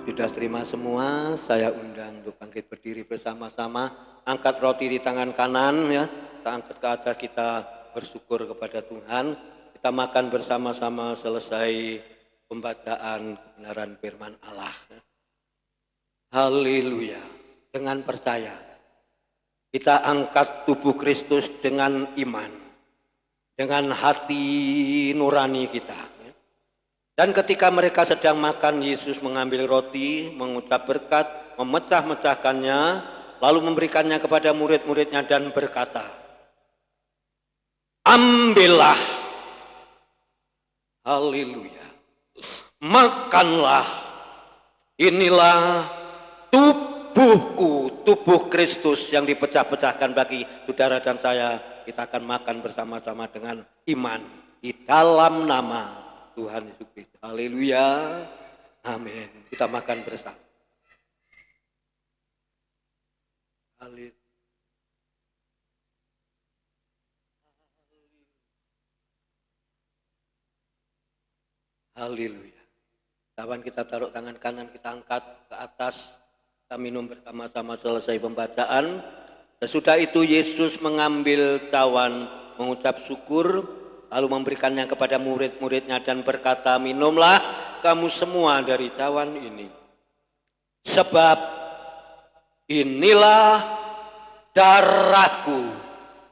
Sudah terima semua, saya undang untuk bangkit berdiri bersama-sama. Angkat roti di tangan kanan ya, kita angkat ke atas, kita bersyukur kepada Tuhan. Kita makan bersama-sama selesai pembacaan kebenaran firman Allah. Haleluya. Dengan percaya kita angkat tubuh Kristus dengan iman, dengan hati nurani kita. Dan ketika mereka sedang makan, Yesus mengambil roti, mengucap berkat, memecah-mecahkannya, lalu memberikannya kepada murid-muridnya dan berkata, ambillah, haleluya, makanlah, inilah tubuhku, tubuh Kristus yang dipecah-pecahkan bagi saudara dan saya. Kita akan makan bersama-sama dengan iman di dalam nama Tuhan Yesus Kristus. Haleluya. Amin. Kita makan bersama. Haleluya. Haleluya. Kawan, kita taruh tangan kanan, kita angkat ke atas. Kita minum bersama-sama selesai pembacaan. Sesudah itu Yesus mengambil cawan, mengucap syukur, lalu memberikannya kepada murid-muridnya dan berkata, minumlah kamu semua dari cawan ini. Sebab inilah darahku,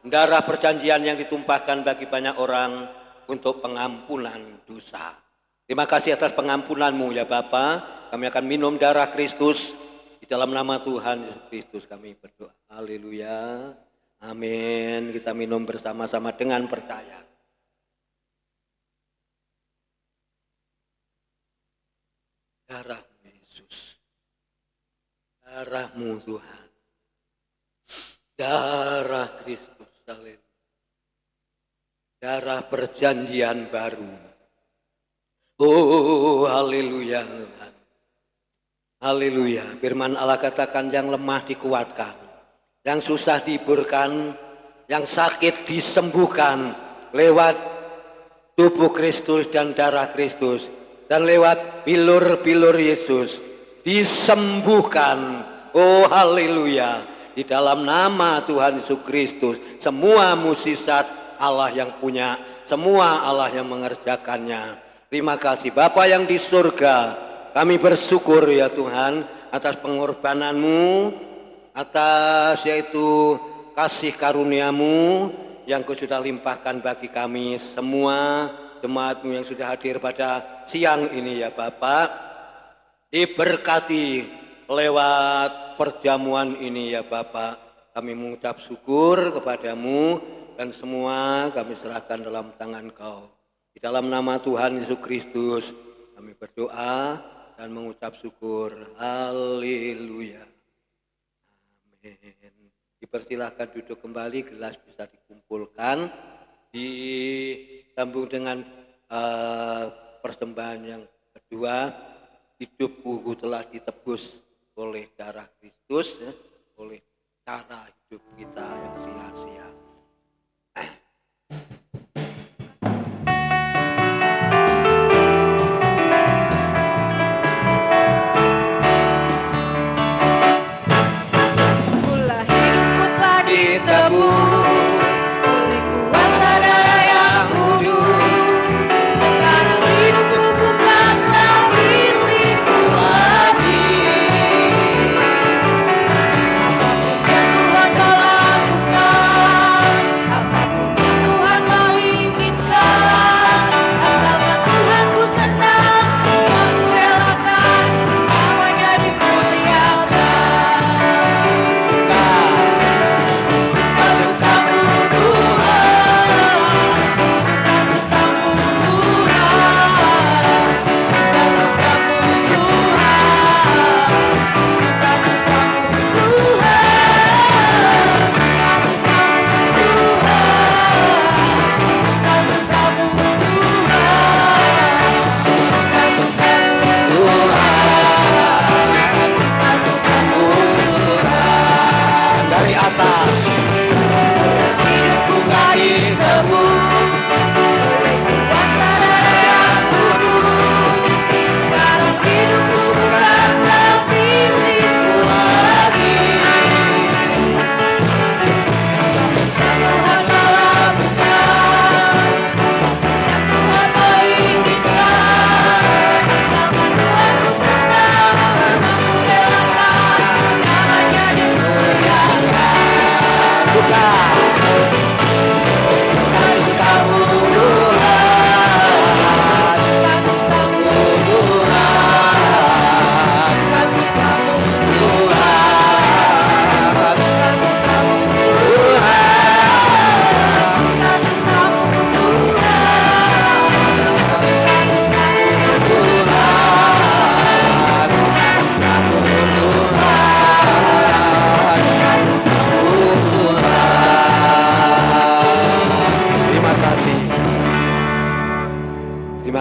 darah perjanjian yang ditumpahkan bagi banyak orang untuk pengampunan dosa. Terima kasih atas pengampunanmu ya Bapa. Kami akan minum darah Kristus. Di dalam nama Tuhan Yesus Kristus kami berdoa. Haleluya. Amin. Kita minum bersama-sama dengan percaya. Darahmu Yesus, darahmu Tuhan, darah Kristus, darah perjanjian baru. Oh haleluya Tuhan, haleluya. Firman Allah katakan yang lemah dikuatkan, yang susah dihiburkan, yang sakit disembuhkan lewat tubuh Kristus dan darah Kristus. Dan lewat bilur-bilur Yesus disembuhkan. Oh haleluya. Di dalam nama Tuhan Yesus Kristus, semua mukjizat Allah yang punya, semua Allah yang mengerjakannya. Terima kasih Bapa yang di surga. Kami bersyukur ya Tuhan atas pengorbananmu, atas yaitu kasih karuniamu yang Kau sudah limpahkan bagi kami semua. Jemaat-Mu yang sudah hadir pada siang ini ya Bapak, diberkati lewat perjamuan ini ya Bapak. Kami mengucap syukur kepadamu dan semua kami serahkan dalam tangan Kau. Di dalam nama Tuhan Yesus Kristus kami berdoa dan mengucap syukur. Haleluya. Amin. Dipersilahkan duduk kembali, gelas bisa dikumpulkan. Disambung dengan persembahan yang kedua, hidupku telah ditebus oleh darah Kristus, ya, oleh cara hidup kita yang sia-sia.
Semula hidupku telah ditebus oleh kuasa darah yang kudus. Sekarang hidupku bukanlah milikku lagi. Apapun yang Tuhan kau lakukan,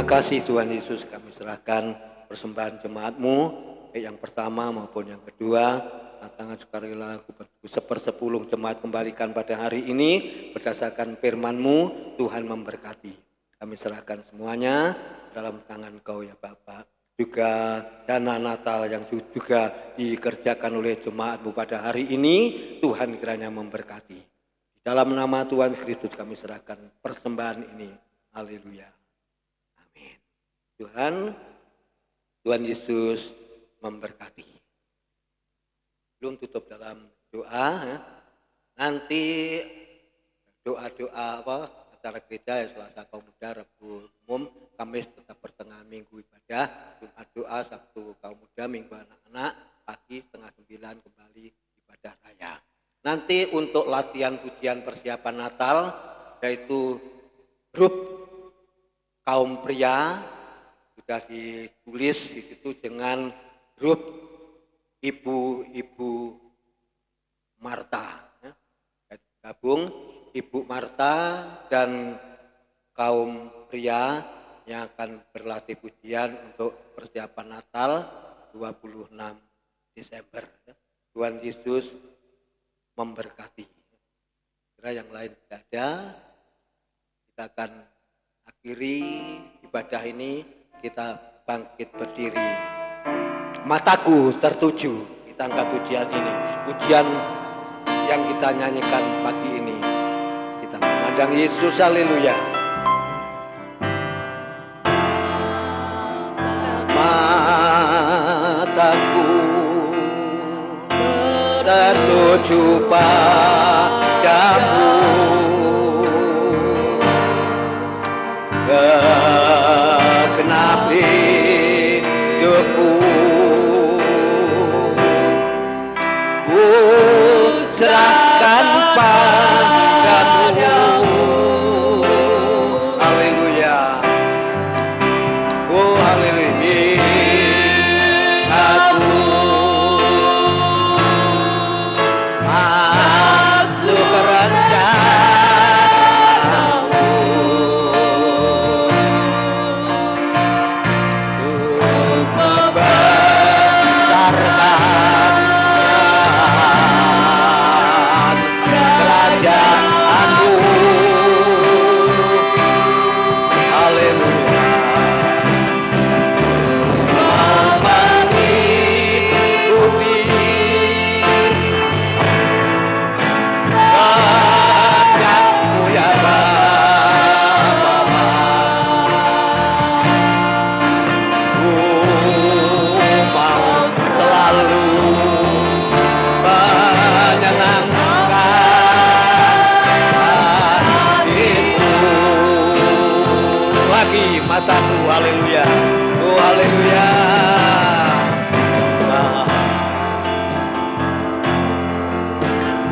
kasih Tuhan Yesus, kami serahkan persembahan jemaat-Mu, baik yang pertama maupun yang kedua. Tangan sukarela sepersepuluh jemaat kembalikan pada hari ini berdasarkan firman-Mu. Tuhan memberkati. Kami serahkan semuanya dalam tangan Kau ya Bapak. Juga dana Natal yang juga dikerjakan oleh jemaat-Mu pada hari ini, Tuhan kiranya memberkati. Di dalam nama Tuhan Kristus kami serahkan persembahan ini. Haleluya. Amin. Tuhan Yesus memberkati. Belum tutup dalam doa ya. Nanti doa-doa acara gereja ya, Selasa kaum muda, Rabu umum, Kamis tetap pertengahan minggu ibadah, Jumat doa, Sabtu kaum muda, Minggu anak-anak, pagi 8:30 kembali ibadah raya. Nanti untuk latihan pujian persiapan Natal, yaitu grup kaum pria sudah ditulis di situ dengan grup Ibu Marta, ya. Gabung Ibu Marta dan kaum pria yang akan berlatih pujian untuk persiapan Natal 26 Desember. Ya. Tuhan Yesus memberkati. Kira yang lain tidak ada, kita akan akhiri ibadah ini, kita bangkit berdiri. Mataku tertuju, kita angkat pujian ini, pujian yang kita nyanyikan pagi ini. Kita memandang Yesus, haleluya. Mataku tertuju padamu, genap hidupku serahkan padamu. Haleluya. Oh haleluya. Aku masuk ke rencanamu, untuk membesarkan kerajaanmu. Haleluya. Mau mengikuti kehendakmu ya Bapa. Mau selalu menyenangkan hatimu. Lagi mataku, haleluya. Oh haleluya.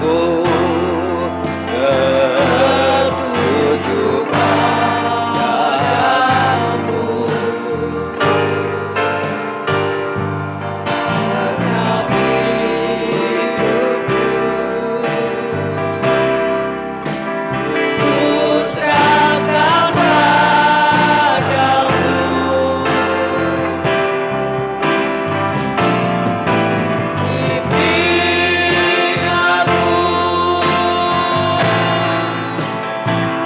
Oh tertuju padamu, segenap hidupku ku serahkan padamu. Bimbing aku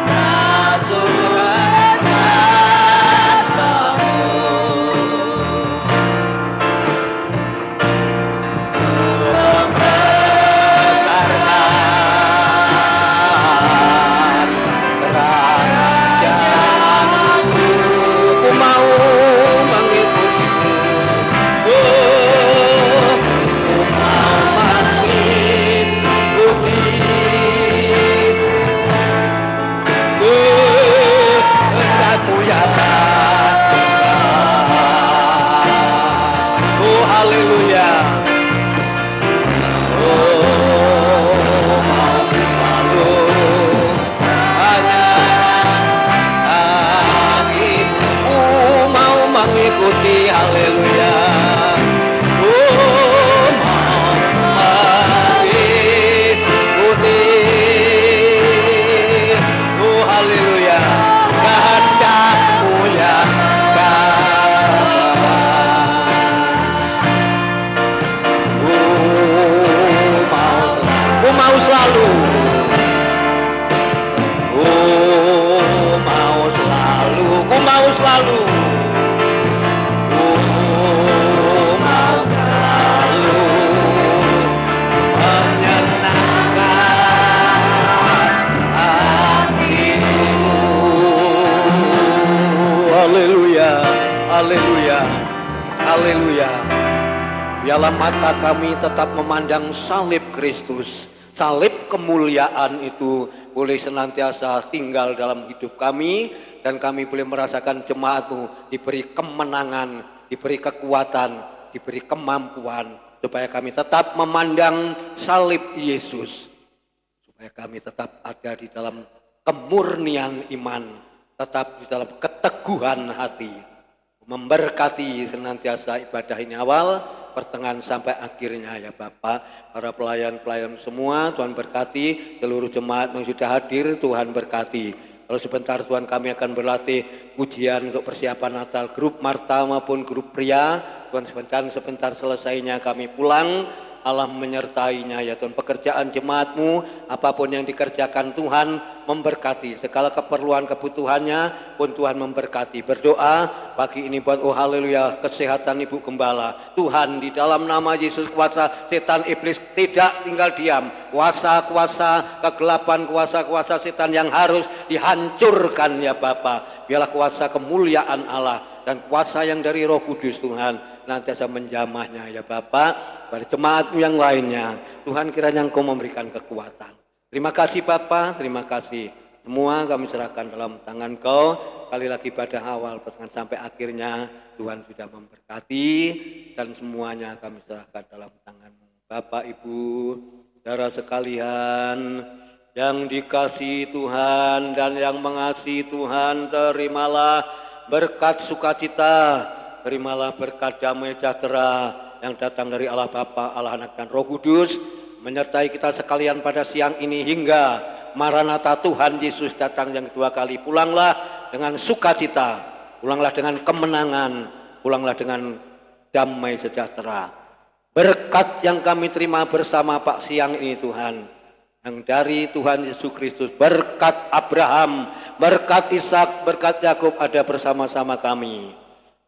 masuk membesarkan kerajaanmu. Ku mau mengikutimu. Oh, ku mau mengikuti kehendakmu ya Bapa. Oh haleluya. Oh mau selalu menyenangimu, mau mengikuti, haleluya. Oh mau mengikuti, oh haleluya, kehendakmu ya Haleluya. Haleluya. Biarlah mata kami tetap memandang salib Kristus. Salib kemuliaan itu boleh senantiasa tinggal dalam hidup kami, dan kami boleh merasakan jemaat-Mu diberi kemenangan, diberi kekuatan, diberi kemampuan, supaya kami tetap memandang salib Yesus, supaya kami tetap ada di dalam kemurnian iman, tetap di dalam keteguhan hati, memberkati senantiasa ibadah ini awal, pertengahan sampai akhirnya ya Bapak. Para pelayan-pelayan semua Tuhan berkati, seluruh jemaat yang sudah hadir Tuhan berkati. Kalau sebentar Tuhan kami akan berlatih pujian untuk persiapan Natal, grup Marta maupun grup pria. Tuhan sebentar selesainya kami pulang. Allah menyertainya ya Tuhan. Pekerjaan jemaat-Mu, apapun yang dikerjakan Tuhan memberkati. Segala keperluan kebutuhannya pun Tuhan memberkati. Berdoa pagi ini buat haleluya kesehatan Ibu Gembala. Tuhan di dalam nama Yesus kuasa setan iblis tidak tinggal diam. Kuasa-kuasa kegelapan, kuasa-kuasa setan yang harus dihancurkan ya Bapa. Biarlah kuasa kemuliaan Allah dan kuasa yang dari Roh Kudus Tuhan nantiasa menjamahnya ya Bapak. Pada jemaat-Mu yang lainnya Tuhan kiranya Engkau memberikan kekuatan. Terima kasih Bapak, terima kasih. Semua kami serahkan dalam tangan Kau. Kali lagi pada awal pertengahan sampai akhirnya Tuhan sudah memberkati, dan semuanya kami serahkan dalam tangan-Mu. Bapak, Ibu, saudara sekalian yang dikasihi Tuhan dan yang mengasihi Tuhan, terimalah berkat sukacita, terimalah berkat damai sejahtera yang datang dari Allah Bapa, Allah Anak dan Roh Kudus menyertai kita sekalian pada siang ini hingga Maranatha Tuhan Yesus datang yang kedua kali. Pulanglah dengan sukacita, pulanglah dengan kemenangan, pulanglah dengan damai sejahtera. Berkat yang kami terima bersama Pak siang ini Tuhan, yang dari Tuhan Yesus Kristus, berkat Abraham, berkat Ishak, berkat Yakub ada bersama-sama kami.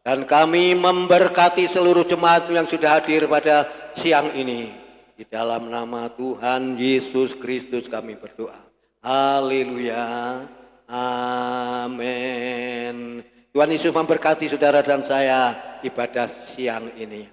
Dan kami memberkati seluruh jemaat yang sudah hadir pada siang ini. Di dalam nama Tuhan Yesus Kristus kami berdoa. Haleluya. Amin. Tuhan Yesus memberkati saudara dan saya ibadah siang ini.